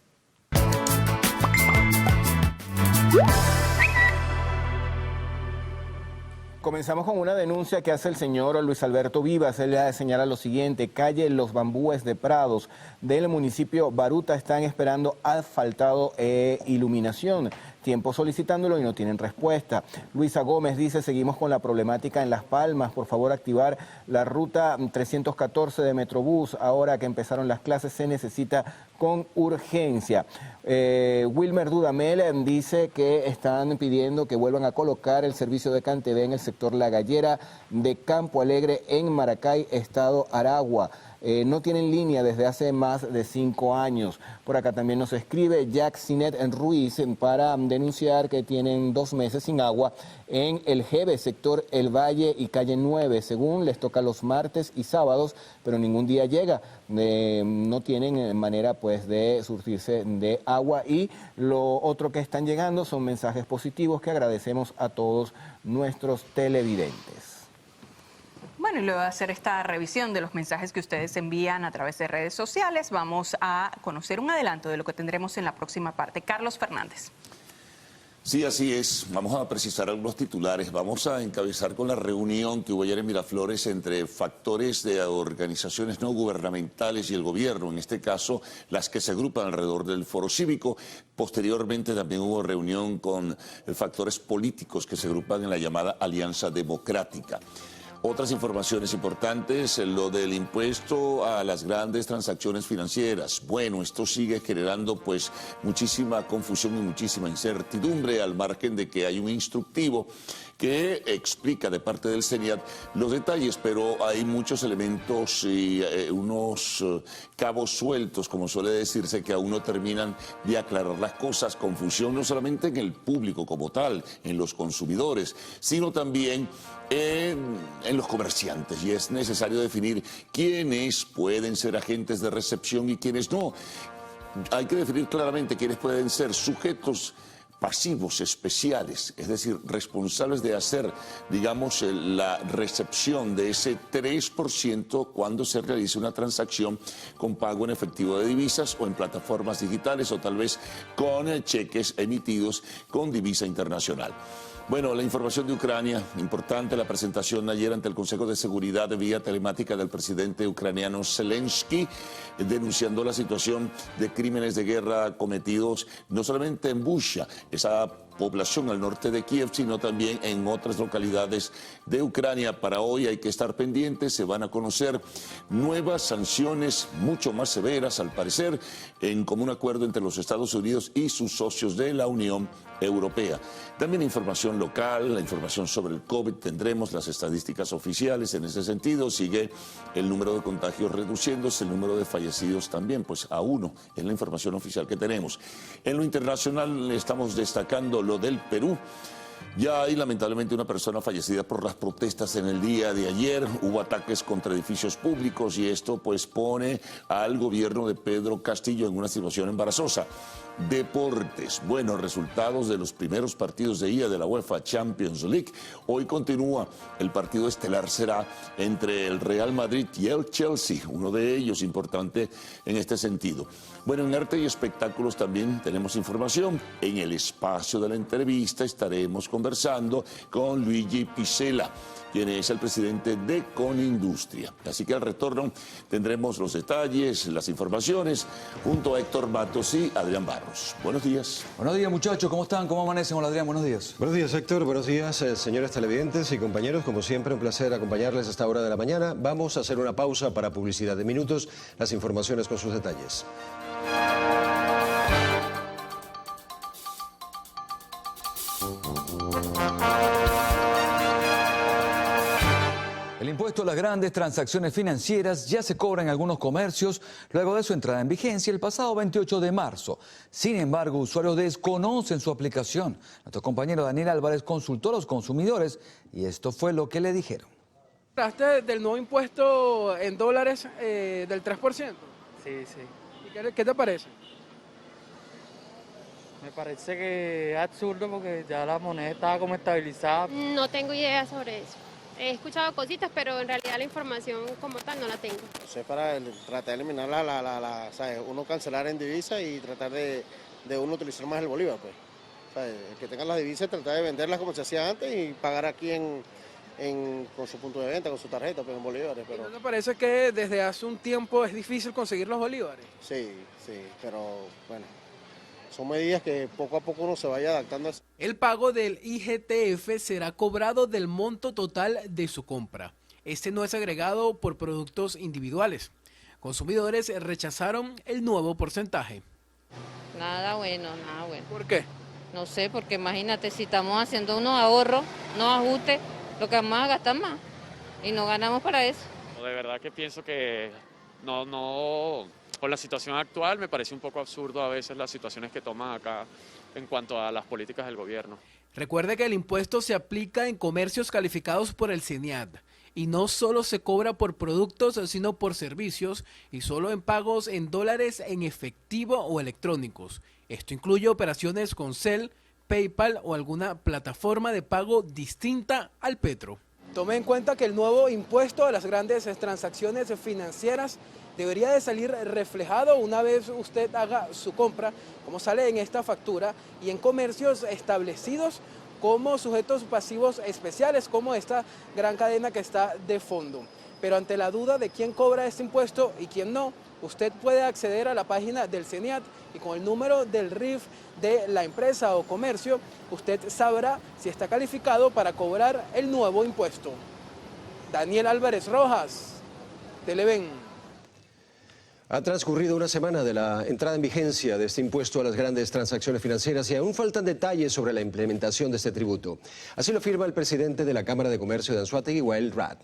Comenzamos con una denuncia que hace el señor Luis Alberto Vivas. Él señala lo siguiente: calle Los Bambúes de Prados del municipio Baruta están esperando asfaltado e iluminación. Tiempo solicitándolo y no tienen respuesta. Luisa Gómez dice: seguimos con la problemática en Las Palmas, por favor activar la ruta 314 de Metrobús. Ahora que empezaron las clases se necesita con urgencia. Wilmer Dudamel dice que están pidiendo que vuelvan a colocar el servicio de CanTV en el sector La Gallera de Campo Alegre en Maracay, estado Aragua. No tienen línea desde hace más de 5 años. Por acá también nos escribe Jack Sinet en Ruiz para denunciar que tienen 2 meses sin agua en el Jeve, sector El Valle y calle 9. Según les toca los martes y sábados, pero ningún día llega. No tienen manera pues de surtirse de agua, y lo otro que están llegando son mensajes positivos que agradecemos a todos nuestros televidentes. Bueno, y luego de hacer esta revisión de los mensajes que ustedes envían a través de redes sociales, vamos a conocer un adelanto de lo que tendremos en la próxima parte. Carlos Fernández. Sí, así es. Vamos a precisar algunos titulares. Vamos a encabezar con la reunión que hubo ayer en Miraflores entre factores de organizaciones no gubernamentales y el gobierno, en este caso las que se agrupan alrededor del foro cívico. Posteriormente también hubo reunión con factores políticos que se agrupan en la llamada Alianza Democrática. Otras informaciones importantes, lo del impuesto a las grandes transacciones financieras. Bueno, esto sigue generando pues muchísima confusión y muchísima incertidumbre, al margen de que hay un instructivo que explica de parte del CENIAT los detalles, pero hay muchos elementos y unos cabos sueltos, como suele decirse, que aún no terminan de aclarar las cosas. Confusión no solamente en el público como tal, en los consumidores, sino también en los comerciantes, y es necesario definir quiénes pueden ser agentes de recepción y quiénes no. Hay que definir claramente quiénes pueden ser sujetos pasivos especiales, es decir, responsables de hacer, digamos, la recepción de ese 3% cuando se realice una transacción con pago en efectivo de divisas o en plataformas digitales, o tal vez con cheques emitidos con divisa internacional. Bueno, la información de Ucrania, importante la presentación ayer ante el Consejo de Seguridad de vía telemática del presidente ucraniano Zelensky, denunciando la situación de crímenes de guerra cometidos no solamente en Bucha, esa población al norte de Kiev, sino también en otras localidades de Ucrania. Para hoy hay que estar pendientes, se van a conocer nuevas sanciones mucho más severas, al parecer, en común acuerdo entre los Estados Unidos y sus socios de la Unión Europea. También información local, la información sobre el COVID, tendremos las estadísticas oficiales en ese sentido. Sigue el número de contagios reduciéndose, el número de fallecidos también, pues a 1 es la información oficial que tenemos. En lo internacional estamos destacando lo del Perú. Ya hay lamentablemente una persona fallecida por las protestas en el día de ayer. Hubo ataques contra edificios públicos y esto pues pone al gobierno de Pedro Castillo en una situación embarazosa. Deportes, buenos resultados de los primeros partidos de ida de la UEFA Champions League. Hoy continúa, el partido estelar será entre el Real Madrid y el Chelsea, uno de ellos importante en este sentido. Bueno, en arte y espectáculos también tenemos información. En el espacio de la entrevista estaremos conversando con Luigi Pisella, quien es el presidente de Conindustria. Así que al retorno tendremos los detalles, las informaciones, junto a Héctor Matos y Adrián Barros. Buenos días. Buenos días, muchachos. ¿Cómo están? ¿Cómo amanecen? Hola, Adrián. Buenos días. Buenos días, Héctor. Buenos días, señores televidentes y compañeros. Como siempre, un placer acompañarles a esta hora de la mañana. Vamos a hacer una pausa para publicidad de minutos. Las informaciones con sus detalles. El impuesto a las grandes transacciones financieras ya se cobra en algunos comercios luego de su entrada en vigencia el pasado 28 de marzo. Sin embargo, usuarios desconocen su aplicación. Nuestro compañero Daniel Álvarez consultó a los consumidores y esto fue lo que le dijeron. ¿Hablaste del nuevo impuesto en dólares del 3%? Sí, sí. ¿Y qué te parece? Me parece que es absurdo porque ya la moneda estaba como estabilizada. No tengo idea sobre eso. He escuchado cositas, pero en realidad la información como tal no la tengo. Eso es para tratar de eliminar ¿sabes? Uno cancelar en divisa y tratar de uno utilizar más el bolívar, pues. ¿Sabes? El que tenga las divisas, tratar de venderlas como se hacía antes y pagar aquí con su punto de venta, con su tarjeta, pues en bolívares. Pero... ¿No te parece que desde hace un tiempo es difícil conseguir los bolívares? Sí, pero bueno, son medidas que poco a poco uno se vaya adaptando. El pago del IGTF será cobrado del monto total de su compra. Este no es agregado por productos individuales. Consumidores rechazaron el nuevo porcentaje. Nada bueno, nada bueno. ¿Por qué? No sé, porque imagínate, si estamos haciendo unos ahorros, unos ajustes, lo que vamos a gastar más y no ganamos para eso. De verdad que pienso que no, con la situación actual me parece un poco absurdo a veces las situaciones que toman acá en cuanto a las políticas del gobierno. Recuerde que el impuesto se aplica en comercios calificados por el CENIAT y no solo se cobra por productos sino por servicios y solo en pagos en dólares en efectivo o electrónicos. Esto incluye operaciones con Zelle, PayPal o alguna plataforma de pago distinta al Petro. Tome en cuenta que el nuevo impuesto a las grandes transacciones financieras debería de salir reflejado una vez usted haga su compra, como sale en esta factura, y en comercios establecidos como sujetos pasivos especiales, como esta gran cadena que está de fondo. Pero ante la duda de quién cobra este impuesto y quién no, usted puede acceder a la página del CENIAT y con el número del RIF de la empresa o comercio, usted sabrá si está calificado para cobrar el nuevo impuesto. Daniel Álvarez Rojas, Televen. Ha transcurrido una semana de la entrada en vigencia de este impuesto a las grandes transacciones financieras y aún faltan detalles sobre la implementación de este tributo. Así lo afirma el presidente de la Cámara de Comercio de Anzoátegui, Wael Rad.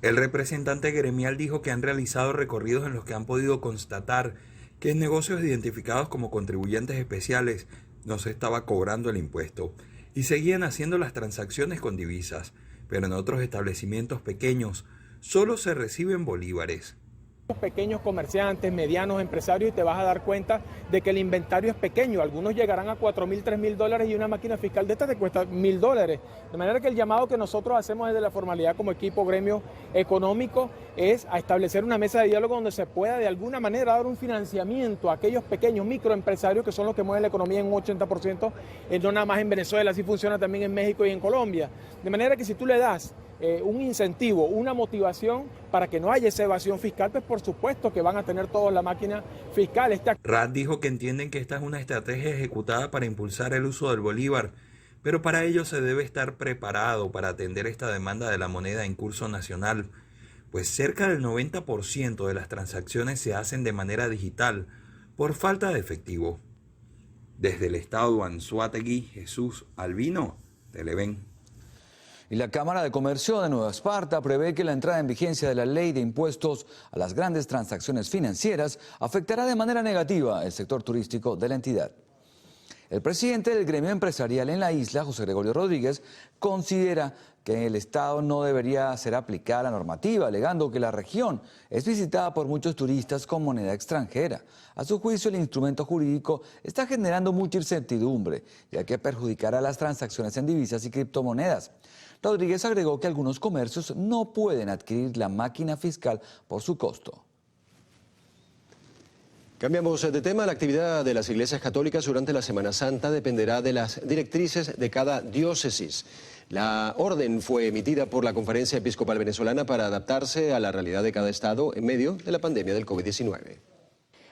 El representante gremial dijo que han realizado recorridos en los que han podido constatar que en negocios identificados como contribuyentes especiales no se estaba cobrando el impuesto y seguían haciendo las transacciones con divisas, pero en otros establecimientos pequeños solo se reciben bolívares. Pequeños comerciantes, medianos empresarios, y te vas a dar cuenta de que el inventario es pequeño. Algunos llegarán a $4.000, $3.000 y una máquina fiscal de esta te cuesta $1.000. De manera que el llamado que nosotros hacemos desde la formalidad como equipo gremio económico es a establecer una mesa de diálogo donde se pueda de alguna manera dar un financiamiento a aquellos pequeños microempresarios que son los que mueven la economía en un 80%, no nada más en Venezuela, así funciona también en México y en Colombia. De manera que si tú le das un incentivo, una motivación para que no haya esa evasión fiscal, pues por supuesto que van a tener todos la máquina fiscal. Raad dijo que entienden que esta es una estrategia ejecutada para impulsar el uso del bolívar, pero para ello se debe estar preparado para atender esta demanda de la moneda en curso nacional, pues cerca del 90% de las transacciones se hacen de manera digital por falta de efectivo. Desde el estado Anzoátegui, Jesús Albino, Televen. Y la Cámara de Comercio de Nueva Esparta prevé que la entrada en vigencia de la ley de impuestos a las grandes transacciones financieras afectará de manera negativa el sector turístico de la entidad. El presidente del gremio empresarial en la isla, José Gregorio Rodríguez, considera que el Estado no debería ser aplicada la normativa, alegando que la región es visitada por muchos turistas con moneda extranjera. A su juicio, el instrumento jurídico está generando mucha incertidumbre, ya que perjudicará las transacciones en divisas y criptomonedas. Rodríguez agregó que algunos comercios no pueden adquirir la máquina fiscal por su costo. Cambiamos de tema. La actividad de las iglesias católicas durante la Semana Santa dependerá de las directrices de cada diócesis. La orden fue emitida por la Conferencia Episcopal Venezolana para adaptarse a la realidad de cada estado en medio de la pandemia del COVID-19.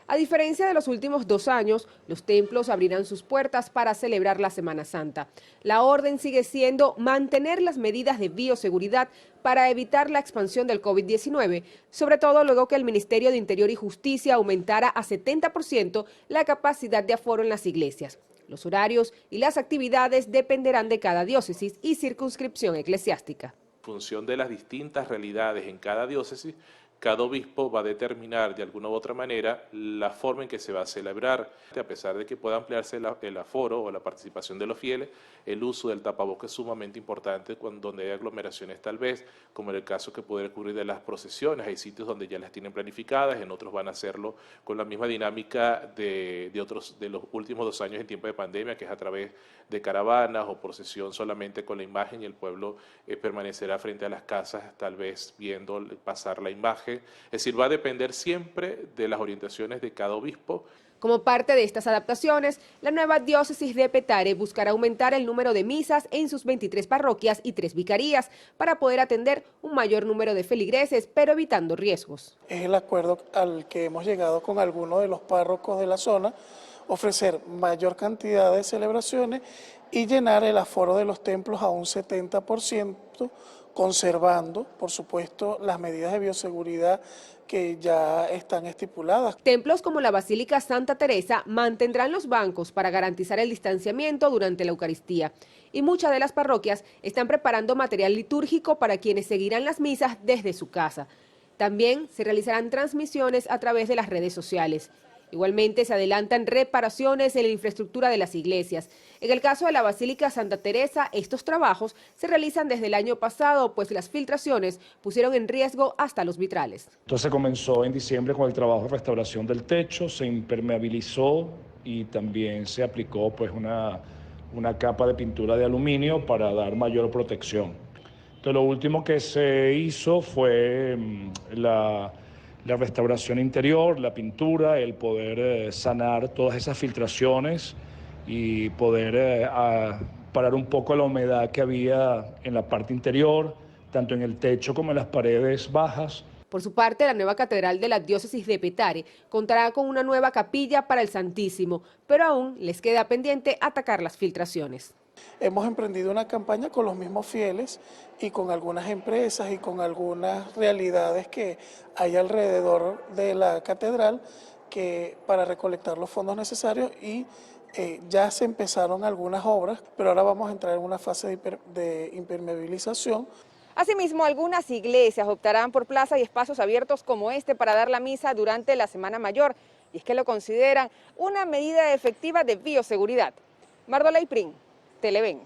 A diferencia de los últimos 2 años, los templos abrirán sus puertas para celebrar la Semana Santa. La orden sigue siendo mantener las medidas de bioseguridad para evitar la expansión del COVID-19, sobre todo luego que el Ministerio de Interior y Justicia aumentara a 70% la capacidad de aforo en las iglesias. Los horarios y las actividades dependerán de cada diócesis y circunscripción eclesiástica. En función de las distintas realidades en cada diócesis, cada obispo va a determinar de alguna u otra manera la forma en que se va a celebrar. A pesar de que pueda ampliarse el aforo o la participación de los fieles, el uso del tapabocas es sumamente importante donde hay aglomeraciones tal vez, como en el caso que puede ocurrir de las procesiones. Hay sitios donde ya las tienen planificadas, en otros van a hacerlo con la misma dinámica de los últimos 2 años en tiempo de pandemia, que es a través de caravanas o procesión solamente con la imagen, y el pueblo permanecerá frente a las casas tal vez viendo pasar la imagen. Es decir, va a depender siempre de las orientaciones de cada obispo. Como parte de estas adaptaciones, la nueva diócesis de Petare buscará aumentar el número de misas en sus 23 parroquias y 3 vicarías para poder atender un mayor número de feligreses, pero evitando riesgos. Es el acuerdo al que hemos llegado con algunos de los párrocos de la zona, ofrecer mayor cantidad de celebraciones y llenar el aforo de los templos a un 70%, conservando, por supuesto, las medidas de bioseguridad que ya están estipuladas. Templos como la Basílica Santa Teresa mantendrán los bancos para garantizar el distanciamiento durante la Eucaristía. Y muchas de las parroquias están preparando material litúrgico para quienes seguirán las misas desde su casa. También se realizarán transmisiones a través de las redes sociales. Igualmente se adelantan reparaciones en la infraestructura de las iglesias. En el caso de la Basílica Santa Teresa, estos trabajos se realizan desde el año pasado, pues las filtraciones pusieron en riesgo hasta los vitrales. Entonces comenzó en diciembre con el trabajo de restauración del techo, se impermeabilizó y también se aplicó pues una capa de pintura de aluminio para dar mayor protección. Entonces lo último que se hizo fue la restauración interior, la pintura, el poder sanar todas esas filtraciones y poder parar un poco la humedad que había en la parte interior, tanto en el techo como en las paredes bajas. Por su parte, la nueva catedral de la diócesis de Petare contará con una nueva capilla para el Santísimo, pero aún les queda pendiente atacar las filtraciones. Hemos emprendido una campaña con los mismos fieles y con algunas empresas y con algunas realidades que hay alrededor de la catedral para recolectar los fondos necesarios y ya se empezaron algunas obras, pero ahora vamos a entrar en una fase de impermeabilización. Asimismo, algunas iglesias optarán por plazas y espacios abiertos como este para dar la misa durante la Semana Mayor, y es que lo consideran una medida efectiva de bioseguridad. Mardola Iprín, Televen.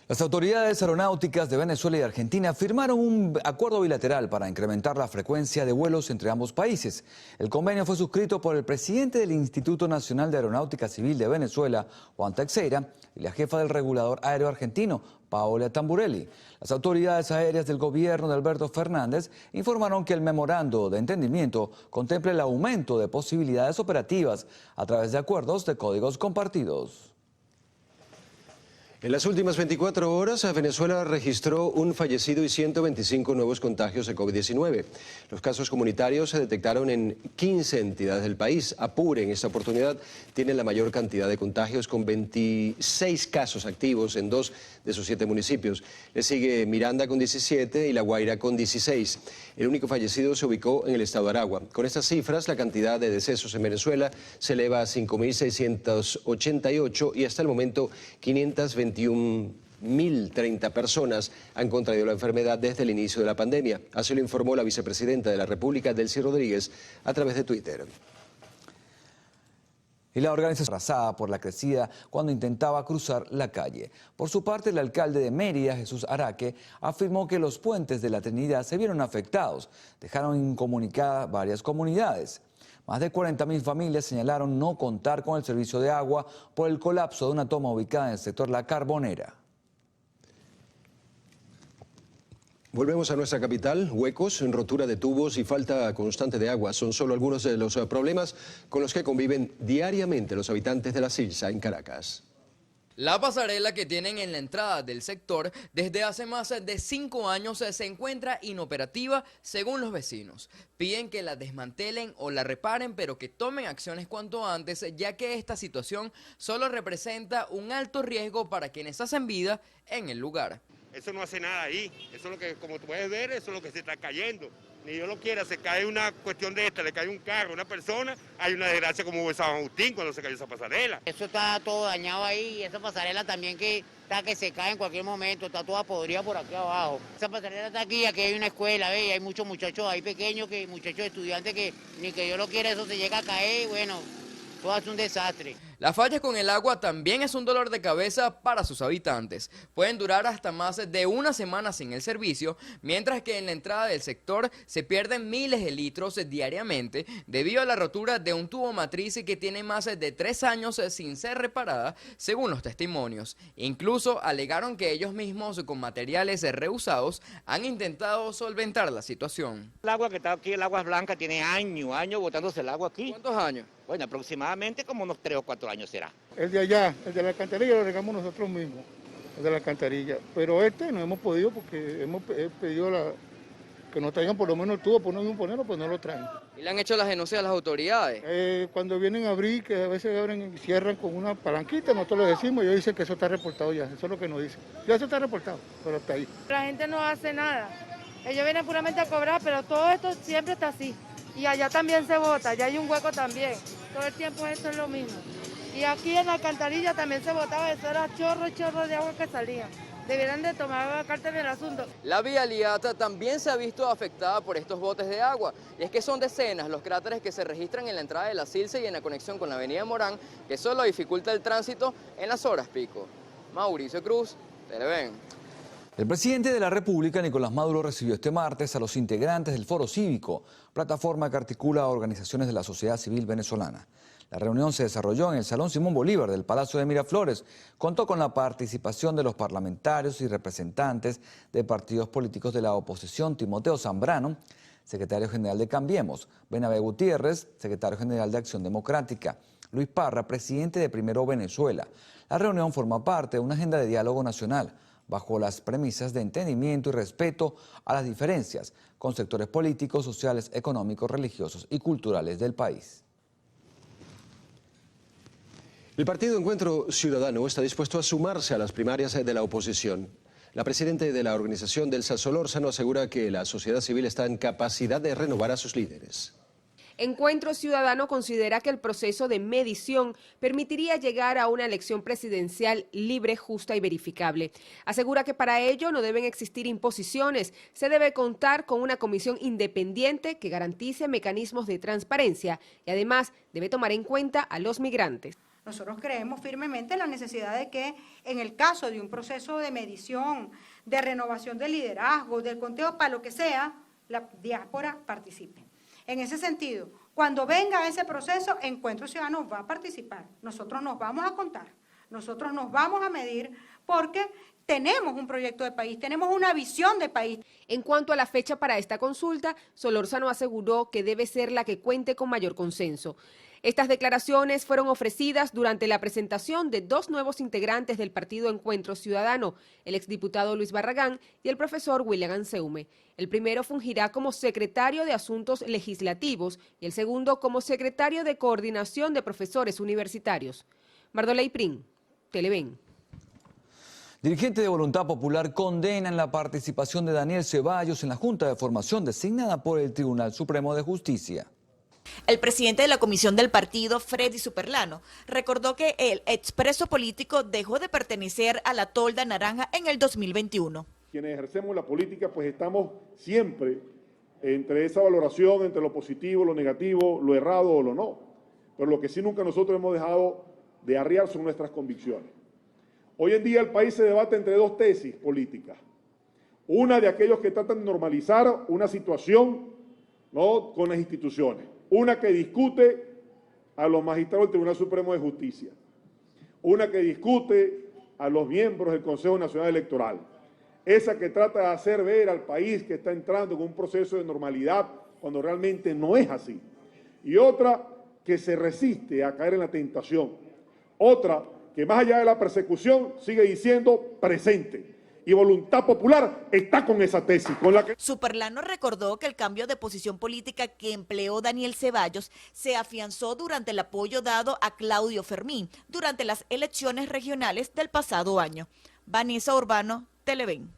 Las autoridades aeronáuticas de Venezuela y Argentina firmaron un acuerdo bilateral para incrementar la frecuencia de vuelos entre ambos países. El convenio fue suscrito por el presidente del Instituto Nacional de Aeronáutica Civil de Venezuela, Juan Teixeira, y la jefa del regulador aéreo argentino, Paola Tamburelli. Las autoridades aéreas del gobierno de Alberto Fernández informaron que el memorando de entendimiento contempla el aumento de posibilidades operativas a través de acuerdos de códigos compartidos. En las últimas 24 horas, Venezuela registró un fallecido y 125 nuevos contagios de COVID-19. Los casos comunitarios se detectaron en 15 entidades del país. Apure, en esta oportunidad, tiene la mayor cantidad de contagios, con 26 casos activos en 2 de sus 7 municipios. Le sigue Miranda con 17 y La Guaira con 16. El único fallecido se ubicó en el estado de Aragua. Con estas cifras, la cantidad de decesos en Venezuela se eleva a 5.688 y hasta el momento 521.030 personas han contraído la enfermedad desde el inicio de la pandemia. Así lo informó la vicepresidenta de la República, Delcy Rodríguez, a través de Twitter. Y la organización arrasada por la crecida cuando intentaba cruzar la calle. Por su parte, el alcalde de Mérida, Jesús Araque, afirmó que los puentes de la Trinidad se vieron afectados. Dejaron incomunicadas varias comunidades. Más de 40.000 familias señalaron no contar con el servicio de agua por el colapso de una toma ubicada en el sector La Carbonera. Volvemos a nuestra capital. Huecos, rotura de tubos y falta constante de agua son solo algunos de los problemas con los que conviven diariamente los habitantes de La Silsa en Caracas. La pasarela que tienen en la entrada del sector desde hace más de 5 años se encuentra inoperativa según los vecinos. Piden que la desmantelen o la reparen, pero que tomen acciones cuanto antes, ya que esta situación solo representa un alto riesgo para quienes hacen vida en el lugar. Eso no hace nada ahí, eso es lo que, como tú puedes ver, eso es lo que se está cayendo. Ni Dios lo quiera, se cae una cuestión de esta, le cae un carro a una persona, hay una desgracia como hubo en San Agustín cuando se cayó esa pasarela. Eso está todo dañado ahí, y esa pasarela también que se cae en cualquier momento, está toda podrida por aquí abajo. Esa pasarela está aquí hay una escuela, ¿ve? Hay muchos muchachos ahí pequeños, muchachos estudiantes que ni que Dios lo quiera, eso se llega a caer, bueno, todo es un desastre. Las fallas con el agua también es un dolor de cabeza para sus habitantes. Pueden durar hasta más de una semana sin el servicio, mientras que en la entrada del sector se pierden miles de litros diariamente debido a la rotura de un tubo matriz que tiene más de 3 años sin ser reparada, según los testimonios. Incluso alegaron que ellos mismos, con materiales reusados, han intentado solventar la situación. El agua que está aquí, el agua es blanca, tiene años botándose el agua aquí. ¿Cuántos años? Bueno, aproximadamente como unos 3 o 4 años será. El de allá, el de la alcantarilla, lo regamos nosotros mismos, el de la alcantarilla. Pero no hemos podido porque hemos pedido que nos traigan por lo menos el tubo, por no ponerlo, pues no lo traen. ¿Y le han hecho las denuncias a las autoridades? Cuando vienen a abrir, que a veces abren y cierran con una palanquita, nosotros les decimos, ellos dicen que eso está reportado ya, eso es lo que nos dicen. Ya eso está reportado, pero está ahí. La gente no hace nada, ellos vienen puramente a cobrar, pero todo esto siempre está así. Y allá también se bota, allá hay un hueco también. Todo el tiempo esto es lo mismo. Y aquí en la alcantarilla también se botaba, eso era chorro de agua que salía. Deberían de tomar carta en el asunto. La vialidad también se ha visto afectada por estos botes de agua. Y es que son decenas los cráteres que se registran en la entrada de La Silsa y en la conexión con la avenida Morán, que solo dificulta el tránsito en las horas pico. Mauricio Cruz, Televen. El presidente de la República, Nicolás Maduro, recibió este martes a los integrantes del Foro Cívico, plataforma que articula a organizaciones de la sociedad civil venezolana. La reunión se desarrolló en el Salón Simón Bolívar del Palacio de Miraflores. Contó con la participación de los parlamentarios y representantes de partidos políticos de la oposición: Timoteo Zambrano, secretario general de Cambiemos; Benavé Gutiérrez, secretario general de Acción Democrática; Luis Parra, presidente de Primero Venezuela. La reunión forma parte de una agenda de diálogo nacional, bajo las premisas de entendimiento y respeto a las diferencias con sectores políticos, sociales, económicos, religiosos y culturales del país. El Partido Encuentro Ciudadano está dispuesto a sumarse a las primarias de la oposición. La presidenta de la organización, Delsa Solórzano, asegura que la sociedad civil está en capacidad de renovar a sus líderes. Encuentro Ciudadano considera que el proceso de medición permitiría llegar a una elección presidencial libre, justa y verificable. Asegura que para ello no deben existir imposiciones, se debe contar con una comisión independiente que garantice mecanismos de transparencia y además debe tomar en cuenta a los migrantes. Nosotros creemos firmemente en la necesidad de que en el caso de un proceso de medición, de renovación de liderazgo, del conteo, para lo que sea, la diáspora participe. En ese sentido, cuando venga ese proceso, Encuentro Ciudadano va a participar. Nosotros nos vamos a contar, nosotros nos vamos a medir, porque tenemos un proyecto de país, tenemos una visión de país. En cuanto a la fecha para esta consulta, Solórzano aseguró que debe ser la que cuente con mayor consenso. Estas declaraciones fueron ofrecidas durante la presentación de dos nuevos integrantes del Partido Encuentro Ciudadano, el exdiputado Luis Barragán y el profesor William Anseume. El primero fungirá como secretario de Asuntos Legislativos y el segundo como secretario de Coordinación de Profesores Universitarios. Mardoley Prin, Televen. Dirigentes de Voluntad Popular condenan la participación de Daniel Ceballos en la Junta de Formación designada por el Tribunal Supremo de Justicia. El presidente de la comisión del partido, Freddy Superlano, recordó que el expreso político dejó de pertenecer a la tolda naranja en el 2021. Quienes ejercemos la política, pues estamos siempre entre esa valoración, entre lo positivo, lo negativo, lo errado o lo no. Pero lo que sí nunca nosotros hemos dejado de arriar son nuestras convicciones. Hoy en día el país se debate entre dos tesis políticas. Una de aquellos que tratan de normalizar una situación, ¿no?, con las instituciones. Una que discute a los magistrados del Tribunal Supremo de Justicia. Una que discute a los miembros del Consejo Nacional Electoral. Esa que trata de hacer ver al país que está entrando en un proceso de normalidad cuando realmente no es así. Y otra que se resiste a caer en la tentación. Otra que más allá de la persecución sigue diciendo presente. Y Voluntad Popular está con esa tesis, con la que... Superlano recordó que el cambio de posición política que empleó Daniel Ceballos se afianzó durante el apoyo dado a Claudio Fermín durante las elecciones regionales del pasado año. Vanessa Urbano, Televen.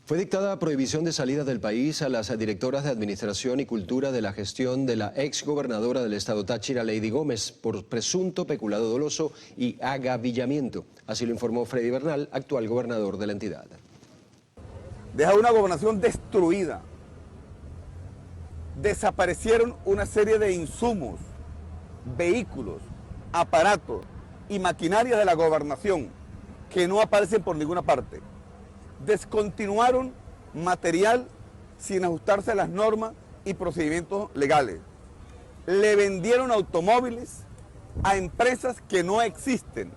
Fue dictada prohibición de salida del país a las directoras de Administración y Cultura de la gestión de la exgobernadora del estado Táchira, Lady Gómez, por presunto peculado doloso y agavillamiento. Así lo informó Freddy Bernal, actual gobernador de la entidad. Deja una gobernación destruida. Desaparecieron una serie de insumos, vehículos, aparatos y maquinarias de la gobernación que no aparecen por ninguna parte. Descontinuaron material sin ajustarse a las normas y procedimientos legales. Le vendieron automóviles a empresas que no existen.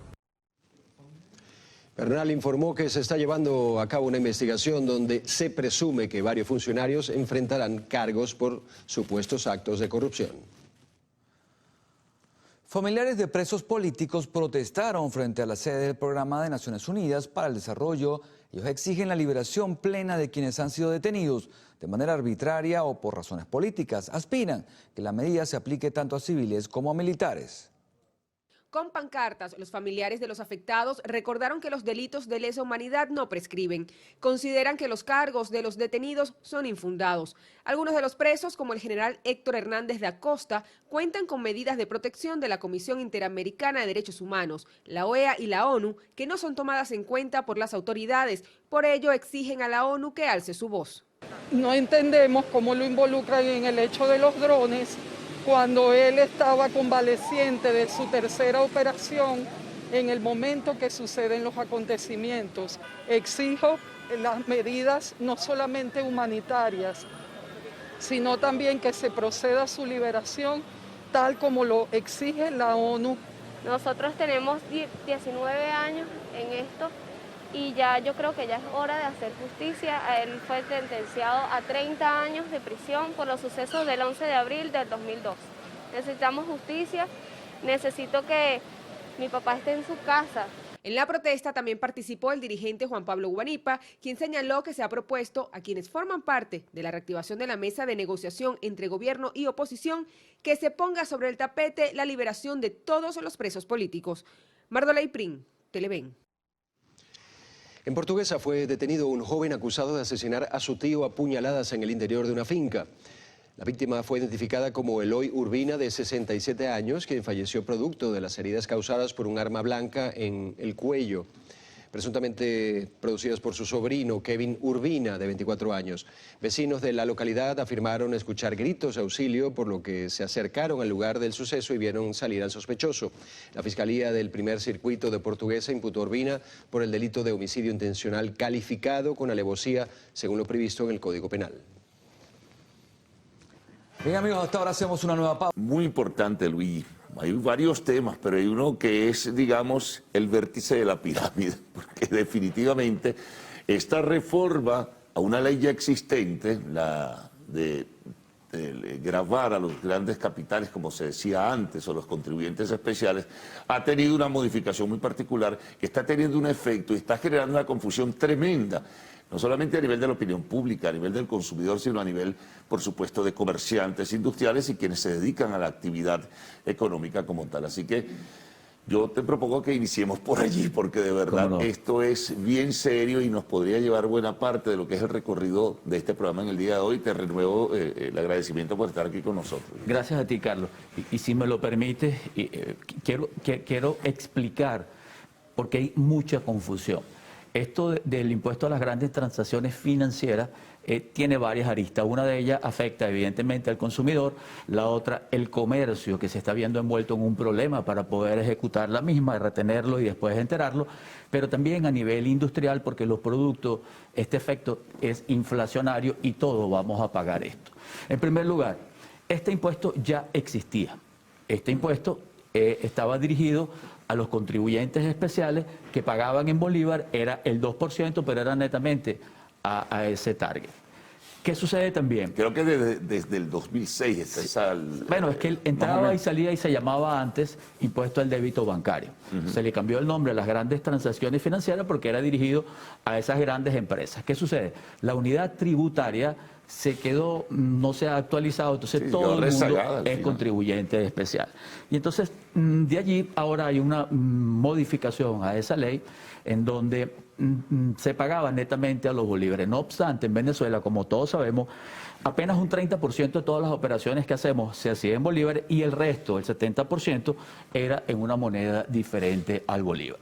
Bernal informó que se está llevando a cabo una investigación donde se presume que varios funcionarios enfrentarán cargos por supuestos actos de corrupción. Familiares de presos políticos protestaron frente a la sede del Programa de Naciones Unidas para el Desarrollo. Ellos exigen la liberación plena de quienes han sido detenidos de manera arbitraria o por razones políticas. Aspiran que la medida se aplique tanto a civiles como a militares. Con pancartas, los familiares de los afectados recordaron que los delitos de lesa humanidad no prescriben. Consideran que los cargos de los detenidos son infundados. Algunos de los presos, como el general Héctor Hernández de Acosta, cuentan con medidas de protección de la Comisión Interamericana de Derechos Humanos, la OEA y la ONU, que no son tomadas en cuenta por las autoridades. Por ello, exigen a la ONU que alce su voz. No entendemos cómo lo involucran en el hecho de los drones, cuando él estaba convaleciente de su tercera operación en el momento que suceden los acontecimientos. Exijo las medidas no solamente humanitarias, sino también que se proceda a su liberación tal como lo exige la ONU. Nosotros tenemos 19 años en esto y ya yo creo que ya es hora de hacer justicia. Él fue sentenciado a 30 años de prisión por los sucesos del 11 de abril del 2002. Necesitamos justicia, necesito que mi papá esté en su casa. En la protesta también participó el dirigente Juan Pablo Guanipa, quien señaló que se ha propuesto a quienes forman parte de la reactivación de la mesa de negociación entre gobierno y oposición que se ponga sobre el tapete la liberación de todos los presos políticos. Mardoley Prin, Televen. En Portuguesa fue detenido un joven acusado de asesinar a su tío a puñaladas en el interior de una finca. La víctima fue identificada como Eloy Urbina, de 67 años, quien falleció producto de las heridas causadas por un arma blanca en el cuello, presuntamente producidas por su sobrino, Kevin Urbina, de 24 años. Vecinos de la localidad afirmaron escuchar gritos de auxilio, por lo que se acercaron al lugar del suceso y vieron salir al sospechoso. La Fiscalía del Primer Circuito de Portuguesa imputó a Urbina por el delito de homicidio intencional calificado con alevosía, según lo previsto en el Código Penal. Bien, amigos, hasta ahora hacemos una nueva pausa. Muy importante, Luis, hay varios temas, pero hay uno que es, digamos, el vértice de la pirámide, porque definitivamente esta reforma a una ley ya existente, la de gravar a los grandes capitales, como se decía antes, o los contribuyentes especiales, ha tenido una modificación muy particular que está teniendo un efecto y está generando una confusión tremenda, no solamente a nivel de la opinión pública, a nivel del consumidor, sino a nivel, por supuesto, de comerciantes industriales y quienes se dedican a la actividad económica como tal. Así que yo te propongo que iniciemos por allí, porque de verdad esto es bien serio y nos podría llevar buena parte de lo que es el recorrido de este programa en el día de hoy. Te renuevo el agradecimiento por estar aquí con nosotros. Gracias a ti, Carlos. Y si me lo permites, quiero explicar, porque hay mucha confusión. Esto del impuesto a las grandes transacciones financieras tiene varias aristas. Una de ellas afecta evidentemente al consumidor, la otra el comercio, que se está viendo envuelto en un problema para poder ejecutar la misma, retenerlo y después enterarlo, pero también a nivel industrial, porque los productos, este efecto es inflacionario y todos vamos a pagar esto. En primer lugar, este impuesto ya existía. Este impuesto estaba dirigido a los contribuyentes especiales que pagaban en bolívar, era el 2%, pero era netamente a ese target. ¿Qué sucede también? Creo que desde el 2006 está esa... Bueno, es que él entraba y salía y se llamaba antes impuesto al débito bancario. Se le cambió el nombre a las grandes transacciones financieras porque era dirigido a esas grandes empresas. ¿Qué sucede? La unidad tributaria se quedó, no se ha actualizado, entonces todo el mundo es contribuyente especial. Y entonces de allí ahora hay una modificación a esa ley en donde se pagaba netamente a los bolívares. No obstante, en Venezuela, como todos sabemos, apenas un 30% de todas las operaciones que hacemos se hacía en bolívares y el resto, el 70%, era en una moneda diferente al bolívar.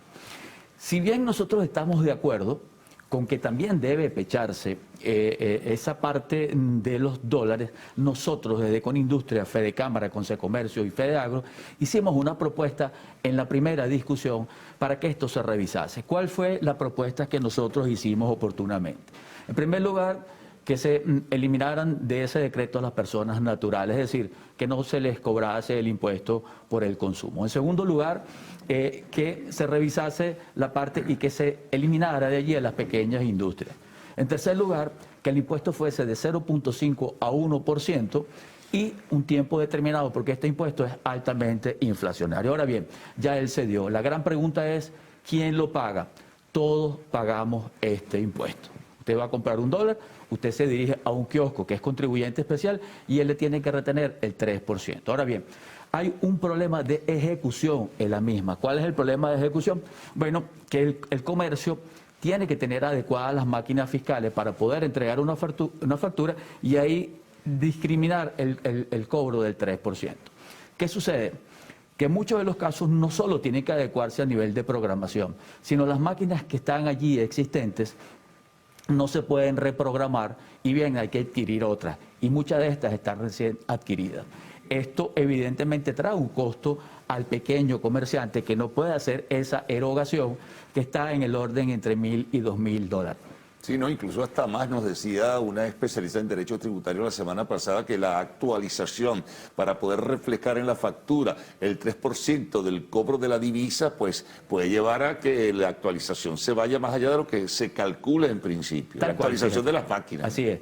Si bien nosotros estamos de acuerdo con que también debe pecharse esa parte de los dólares, nosotros desde Conindustria, Fedecámara, Consecomercio y Fedeagro hicimos una propuesta en la primera discusión para que esto se revisase. ¿Cuál fue la propuesta que nosotros hicimos oportunamente? En primer lugar, que se eliminaran de ese decreto a las personas naturales, es decir, que no se les cobrase el impuesto por el consumo. En segundo lugar, que se revisase la parte y que se eliminara de allí a las pequeñas industrias. En tercer lugar, que el impuesto fuese de 0.5 a 1% y un tiempo determinado, porque este impuesto es altamente inflacionario. Ahora bien, ya él se dio. La gran pregunta es, ¿quién lo paga? Todos pagamos este impuesto. Usted va a comprar $1, usted se dirige a un kiosco que es contribuyente especial y él le tiene que retener el 3%. Ahora bien, hay un problema de ejecución en la misma. ¿Cuál es el problema de ejecución? Bueno, que el comercio tiene que tener adecuadas las máquinas fiscales para poder entregar una factura y ahí discriminar el cobro del 3%. ¿Qué sucede? Que en muchos de los casos no solo tienen que adecuarse a nivel de programación, sino las máquinas que están allí existentes no se pueden reprogramar y bien hay que adquirir otras y muchas de estas están recién adquiridas. Esto evidentemente trae un costo al pequeño comerciante que no puede hacer esa erogación que está en el orden entre $1.000 y $2.000. Sí, no, incluso hasta más nos decía una especialista en derecho tributario la semana pasada que la actualización para poder reflejar en la factura el 3% del cobro de la divisa, pues puede llevar a que la actualización se vaya más allá de lo que se calcula en principio. La actualización de las máquinas. Así es.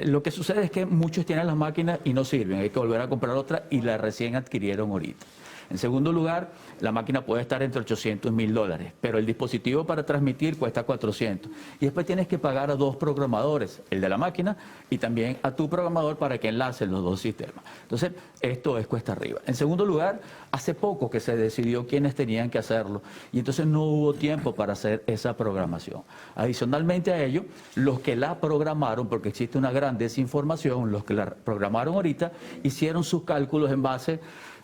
Lo que sucede es que muchos tienen las máquinas y no sirven, hay que volver a comprar otra y la recién adquirieron ahorita. En segundo lugar, la máquina puede estar entre $800 y $1.000, pero el dispositivo para transmitir cuesta $400. Y después tienes que pagar a 2 programadores, el de la máquina y también a tu programador para que enlacen los 2 sistemas. Entonces, esto es cuesta arriba. En segundo lugar, hace poco que se decidió quiénes tenían que hacerlo y entonces no hubo tiempo para hacer esa programación. Adicionalmente a ello, los que la programaron, porque existe una gran desinformación, los que la programaron ahorita, hicieron sus cálculos en base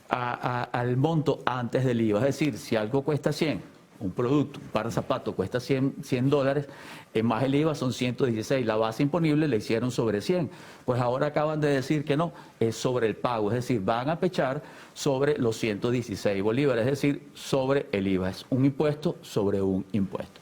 al monto antes del IVA. Es decir, si algo cuesta 100, un producto, un par de zapatos cuesta $100, más el IVA son 116. La base imponible le hicieron sobre 100. Pues ahora acaban de decir que no, es sobre el pago. Es decir, van a pechar sobre los 116 bolívares, es decir, sobre el IVA. Es un impuesto sobre un impuesto.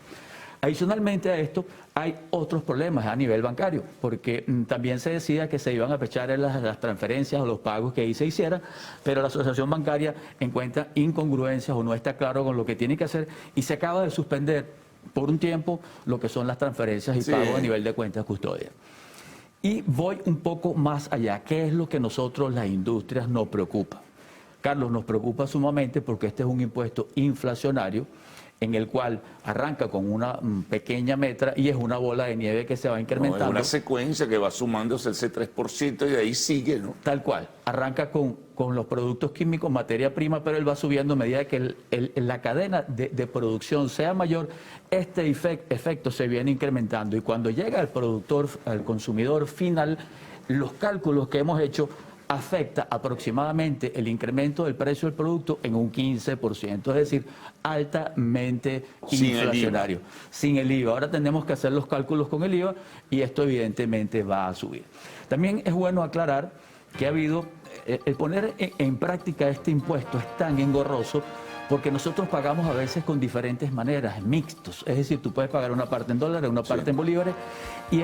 Adicionalmente a esto, hay otros problemas a nivel bancario, porque también se decía que se iban a pechar en las transferencias o los pagos que ahí se hicieran, pero la asociación bancaria encuentra incongruencias o no está claro con lo que tiene que hacer y se acaba de suspender por un tiempo lo que son las transferencias y pagos a nivel de cuentas custodia. Y voy un poco más allá. ¿Qué es lo que nosotros, las industrias, nos preocupa? Carlos, nos preocupa sumamente porque este es un impuesto inflacionario en el cual arranca con una pequeña meta y es una bola de nieve que se va incrementando. No, es una secuencia que va sumándose ese 3% y de ahí sigue, ¿no? Tal cual. Arranca con los productos químicos, materia prima, pero él va subiendo a medida que la cadena de producción sea mayor, este efecto se viene incrementando. Y cuando llega al productor, al consumidor final, los cálculos que hemos hecho afecta aproximadamente el incremento del precio del producto en un 15%, es decir, altamente inflacionario. Sin el IVA. Ahora tenemos que hacer los cálculos con el IVA y esto evidentemente va a subir. También es bueno aclarar que ha habido, el poner en práctica este impuesto es tan engorroso porque nosotros pagamos a veces con diferentes maneras, mixtos. Es decir, tú puedes pagar una parte en dólares, una parte en bolívares y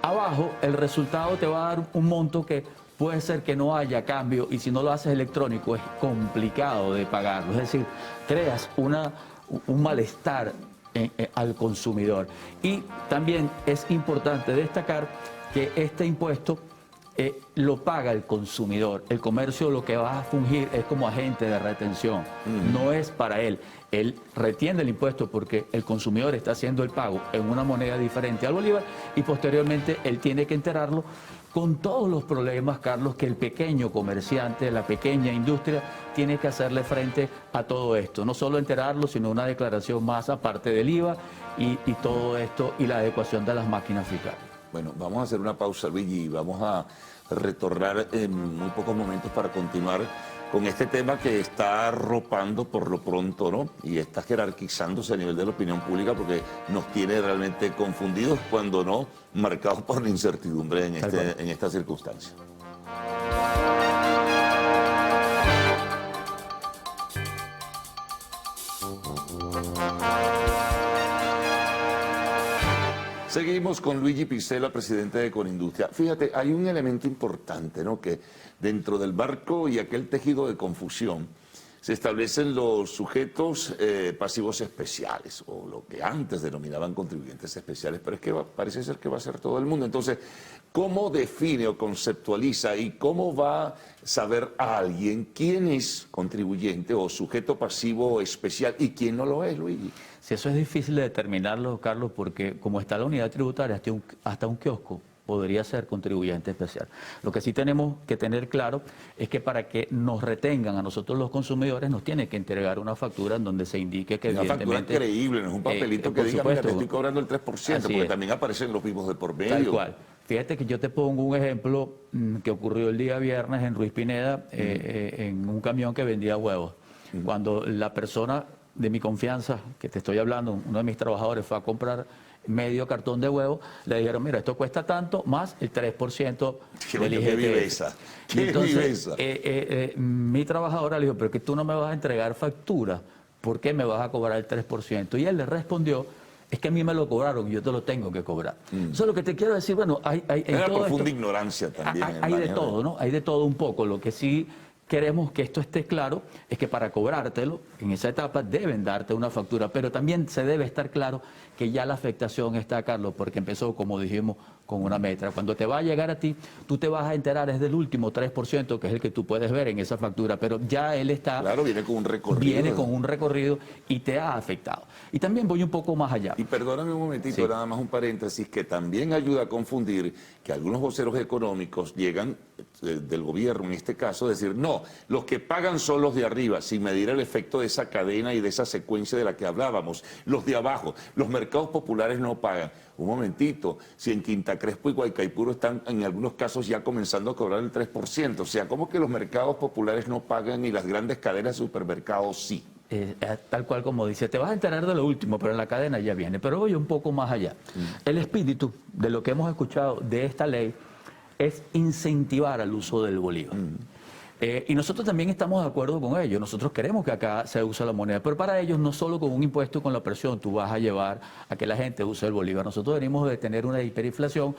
abajo el resultado te va a dar un monto que puede ser que no haya cambio y si no lo haces electrónico es complicado de pagarlo. Es decir, creas un malestar al consumidor. Y también es importante destacar que este impuesto lo paga el consumidor. El comercio lo que va a fungir es como agente de retención, no es para él. Él retiene el impuesto porque el consumidor está haciendo el pago en una moneda diferente al bolívar y posteriormente él tiene que enterarlo con todos los problemas, Carlos, que el pequeño comerciante, la pequeña industria tiene que hacerle frente a todo esto. No solo enterarlo, sino una declaración más aparte del IVA y todo esto y la adecuación de las máquinas fiscales. Bueno, vamos a hacer una pausa, Luigi, y vamos a retornar en muy pocos momentos para continuar con este tema que está arropando por lo pronto, ¿no? Y está jerarquizándose a nivel de la opinión pública porque nos tiene realmente confundidos, cuando no marcados por la incertidumbre en esta circunstancia. Seguimos con Luigi Pizzella, presidente de Econindustria. Fíjate, hay un elemento importante, ¿no? Que dentro del barco y aquel tejido de confusión se establecen los sujetos pasivos especiales, o lo que antes denominaban contribuyentes especiales, pero es que parece ser que va a ser todo el mundo. Entonces, ¿cómo define o conceptualiza y cómo va a saber a alguien quién es contribuyente o sujeto pasivo especial y quién no lo es, Luigi? Si eso es difícil de determinarlo, Carlos, porque como está la unidad tributaria, hasta un kiosco podría ser contribuyente especial. Lo que sí tenemos que tener claro es que para que nos retengan a nosotros los consumidores nos tiene que entregar una factura en donde se indique que una factura creíble, no es un papelito que diga, mira, te estoy cobrando el 3%, porque también aparecen los vivos de por medio. Tal cual. Fíjate que yo te pongo un ejemplo que ocurrió el día viernes en Ruiz Pineda, en un camión que vendía huevos. Cuando la persona de mi confianza, que te estoy hablando, uno de mis trabajadores fue a comprar medio cartón de huevo, le dijeron, mira, esto cuesta tanto, más el 3% del IGTF. ¡Qué viveza! ¡Qué viveza! Mi trabajadora le dijo, pero que tú no me vas a entregar factura, ¿por qué me vas a cobrar el 3%? Y él le respondió, es que a mí me lo cobraron y yo te lo tengo que cobrar. Eso es lo que te quiero decir, bueno, hay una profunda ignorancia también. Hay de todo, ¿no? Hay de todo un poco. Lo que sí queremos que esto esté claro es que para cobrártelo, en esa etapa deben darte una factura, pero también se debe estar claro que ya la afectación está, Carlos, porque empezó, como dijimos, con una meta. Cuando te va a llegar a ti, tú te vas a enterar es del último 3%, que es el que tú puedes ver en esa factura, pero ya él está... Claro, viene con un recorrido. Viene con un recorrido y te ha afectado. Y también voy un poco más allá. Y perdóname un momentito, nada más un paréntesis, que también ayuda a confundir que algunos voceros económicos llegan del gobierno, en este caso, a decir, no, los que pagan son los de arriba, sin medir el efecto de esa cadena y de esa secuencia de la que hablábamos. Los de abajo, los mercados populares no pagan. Un momentito, si en Quinta Crespo y Guaycaipuro están en algunos casos ya comenzando a cobrar el 3%, o sea, ¿cómo que los mercados populares no pagan y las grandes cadenas de supermercados sí? Tal cual como dice, te vas a enterar de lo último, pero en la cadena ya viene. Pero voy un poco más allá. El espíritu de lo que hemos escuchado de esta ley es incentivar al uso del bolívar. Y nosotros también estamos de acuerdo con ellos. Nosotros queremos que acá se use la moneda, pero para ellos no solo con un impuesto, con la presión, tú vas a llevar a que la gente use el bolívar. Nosotros venimos de tener una hiperinflación,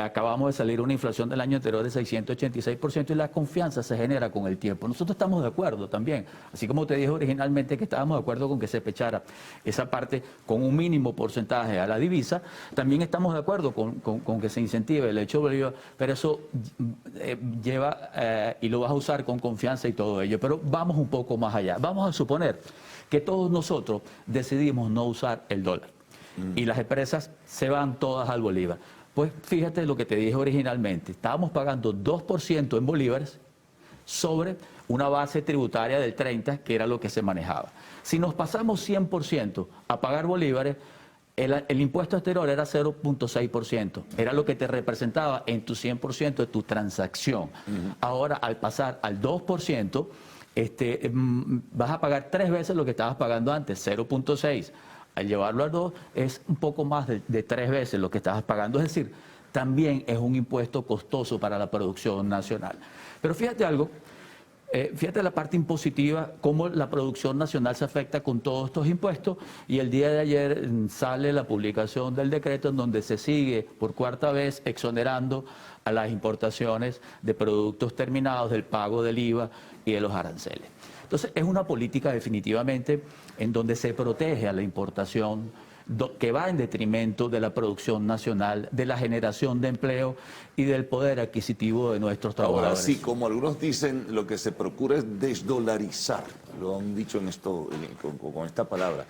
acabamos de salir una inflación del año anterior de 686% y la confianza se genera con el tiempo. Nosotros estamos de acuerdo también, así como te dije originalmente que estábamos de acuerdo con que se pechara esa parte con un mínimo porcentaje a la divisa, también estamos de acuerdo con que se incentive el hecho de bolívar, pero eso lleva y lo vas a usar con confianza y todo ello. Pero vamos un poco más allá. Vamos a suponer que todos nosotros decidimos no usar el dólar y las empresas se van todas al bolívar. Pues fíjate lo que te dije originalmente. Estábamos pagando 2% en bolívares sobre una base tributaria del 30%, que era lo que se manejaba. Si nos pasamos 100% a pagar bolívares, el impuesto exterior era 0.6%, era lo que te representaba en tu 100% de tu transacción. Ahora, al pasar al 2%, vas a pagar 3 veces lo que estabas pagando antes, 0.6%. Al llevarlo al 2, es un poco más de 3 veces lo que estabas pagando. Es decir, también es un impuesto costoso para la producción nacional. Pero fíjate algo. Fíjate la parte impositiva, cómo la producción nacional se afecta con todos estos impuestos, y el día de ayer sale la publicación del decreto en donde se sigue por 4ª vez exonerando a las importaciones de productos terminados del pago del IVA y de los aranceles. Entonces es una política definitivamente en donde se protege a la importación, que va en detrimento de la producción nacional, de la generación de empleo y del poder adquisitivo de nuestros trabajadores. Ahora sí, como algunos dicen, lo que se procura es desdolarizar, lo han dicho en esto, con esta palabra.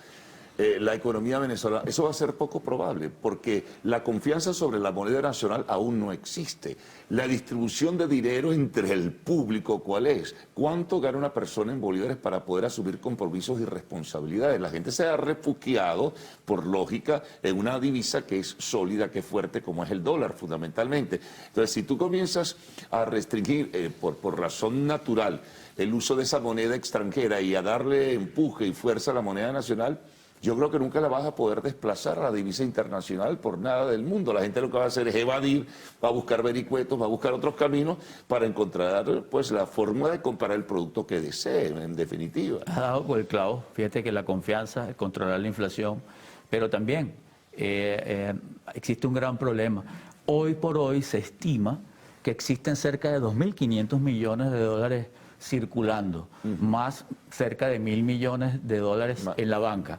La economía venezolana, eso va a ser poco probable, porque la confianza sobre la moneda nacional aún no existe. La distribución de dinero entre el público, ¿cuál es? ¿Cuánto gana una persona en bolívares para poder asumir compromisos y responsabilidades? La gente se ha refugiado, por lógica, en una divisa que es sólida, que es fuerte, como es el dólar, fundamentalmente. Entonces, si tú comienzas a restringir, por razón natural, el uso de esa moneda extranjera y a darle empuje y fuerza a la moneda nacional, yo creo que nunca la vas a poder desplazar a la divisa internacional por nada del mundo. La gente lo que va a hacer es evadir, va a buscar vericuetos, va a buscar otros caminos para encontrar pues la forma de comprar el producto que desee, en definitiva. Ha dado por el clavo. Fíjate que la confianza, controlar la inflación, pero también existe un gran problema. Hoy por hoy se estima que existen cerca de 2.500 millones de dólares circulando, más cerca de 1.000 millones de dólares en la banca.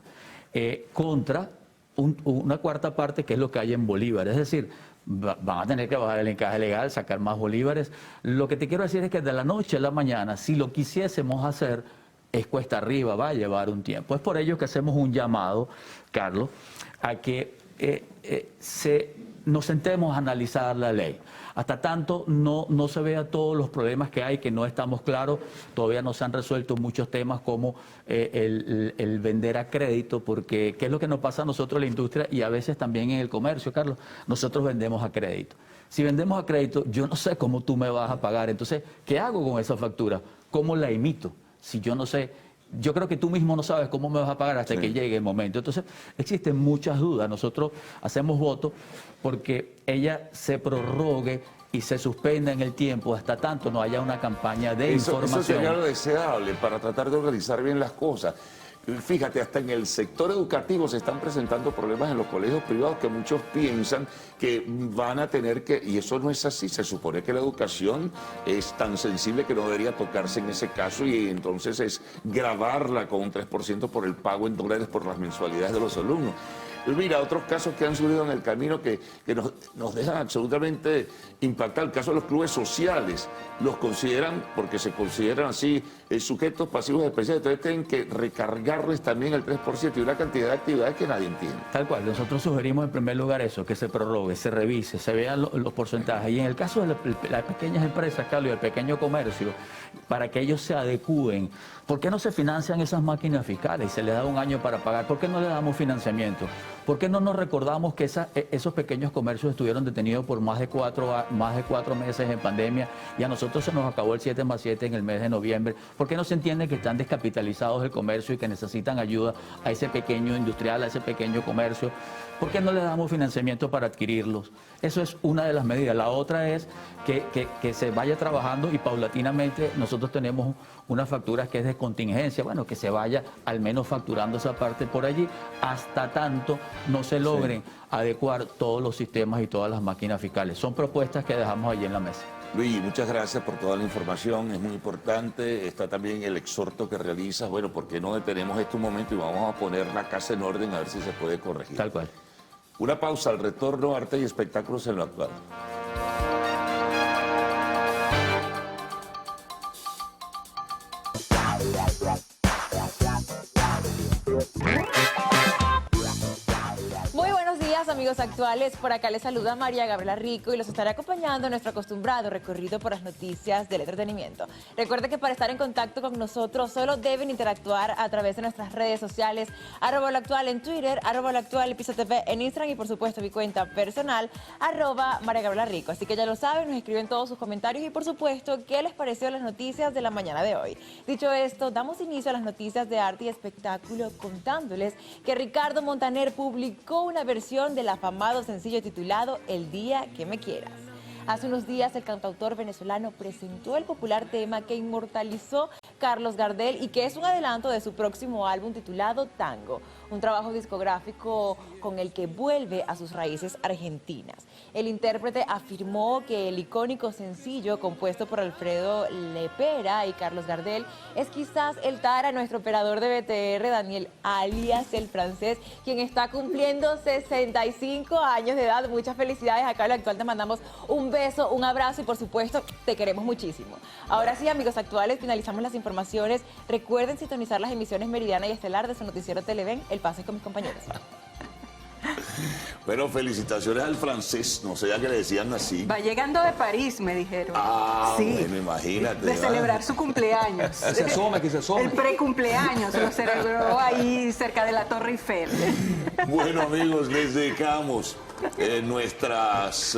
Contra una 4ª parte que es lo que hay en bolívares. Es decir, van a tener que bajar el encaje legal, sacar más bolívares. Lo que te quiero decir es que de la noche a la mañana, si lo quisiésemos hacer, es cuesta arriba, va a llevar un tiempo. Es por ello que hacemos un llamado, Carlos, a que nos sentemos a analizar la ley. Hasta tanto no se vea todos los problemas que hay, que no estamos claros, todavía no se han resuelto muchos temas como el vender a crédito, porque ¿qué es lo que nos pasa a nosotros en la industria y a veces también en el comercio, Carlos? Nosotros vendemos a crédito. Si vendemos a crédito, yo no sé cómo tú me vas a pagar. Entonces, ¿qué hago con esa factura? ¿Cómo la emito? Si yo no sé, yo creo que tú mismo no sabes cómo me vas a pagar hasta que llegue el momento. Entonces, existen muchas dudas. Nosotros hacemos voto porque ella se prorrogue y se suspenda en el tiempo hasta tanto no haya una campaña de información. Eso sería lo deseable para tratar de organizar bien las cosas. Fíjate, hasta en el sector educativo se están presentando problemas en los colegios privados que muchos piensan que van a tener que, y eso no es así, se supone que la educación es tan sensible que no debería tocarse en ese caso y entonces es gravarla con un 3% por el pago en dólares por las mensualidades de los alumnos. Mira, otros casos que han surgido en el camino que nos dejan absolutamente impactados. El caso de los clubes sociales, los consideran, porque se consideran así, sujetos pasivos especiales, entonces tienen que recargarles también el 3% y una cantidad de actividades que nadie entiende. Tal cual, nosotros sugerimos en primer lugar eso, que se prorrogue, se revise, se vean los porcentajes. Y en el caso de las pequeñas empresas, Carlos, y el pequeño comercio, para que ellos se adecúen, ¿por qué no se financian esas máquinas fiscales y se les da un año para pagar? ¿Por qué no le damos financiamiento? ¿Por qué no nos recordamos que esos pequeños comercios estuvieron detenidos por más de 4 meses en pandemia y a nosotros se nos acabó el 7+7 en el mes de noviembre? ¿Por qué no se entiende que están descapitalizados el comercio y que necesitan ayuda a ese pequeño industrial, a ese pequeño comercio? ¿Por qué no le damos financiamiento para adquirirlos? Eso es una de las medidas. La otra es que se vaya trabajando y paulatinamente nosotros tenemos unas facturas que es de contingencia, bueno, que se vaya al menos facturando esa parte por allí hasta tanto no se logren adecuar todos los sistemas y todas las máquinas fiscales. Son propuestas que dejamos allí en la mesa. Luis, muchas gracias por toda la información, es muy importante. Está también el exhorto que realizas. Bueno, ¿por qué no detenemos esto un momento y vamos a poner la casa en orden a ver si se puede corregir? Tal cual. Una pausa, al retorno, arte y espectáculos en lo actual. Muy buenos días, amigos actuales. Por acá les saluda María Gabriela Rico y los estaré acompañando en nuestro acostumbrado recorrido por las noticias del entretenimiento. Recuerde que para estar en contacto con nosotros solo deben interactuar a través de nuestras redes sociales, @loactual en Twitter, @loactual Piso TV en Instagram y por supuesto mi cuenta personal, @María Gabriela Rico. Así que ya lo saben, nos escriben todos sus comentarios y por supuesto, ¿qué les pareció las noticias de la mañana de hoy? Dicho esto, damos inicio a las noticias de arte y espectáculo contándoles que Ricardo Montaner publicó una versión del afamado sencillo titulado El día que me quieras. Hace unos días el cantautor venezolano presentó el popular tema que inmortalizó Carlos Gardel y que es un adelanto de su próximo álbum titulado Tango, un trabajo discográfico con el que vuelve a sus raíces argentinas. El intérprete afirmó que el icónico sencillo compuesto por Alfredo Lepera y Carlos Gardel es quizás el Tara, nuestro operador de BTR, Daniel, alias el francés, quien está cumpliendo 65 años de edad. Muchas felicidades, acá en lo actual te mandamos un beso, un abrazo y por supuesto te queremos muchísimo. Ahora sí, amigos actuales, finalizamos las informaciones. Recuerden sintonizar las emisiones Meridiana y Estelar de su noticiero Televen, El Pase con mis compañeros. Bueno, felicitaciones al francés, no sé ya que le decían así. Va llegando de París, me dijeron. Ah, sí. Bueno, imagínate. De celebrar su cumpleaños. Que se asome. El precumpleaños lo celebró ahí cerca de la Torre Eiffel. Bueno, amigos, les dedicamos nuestras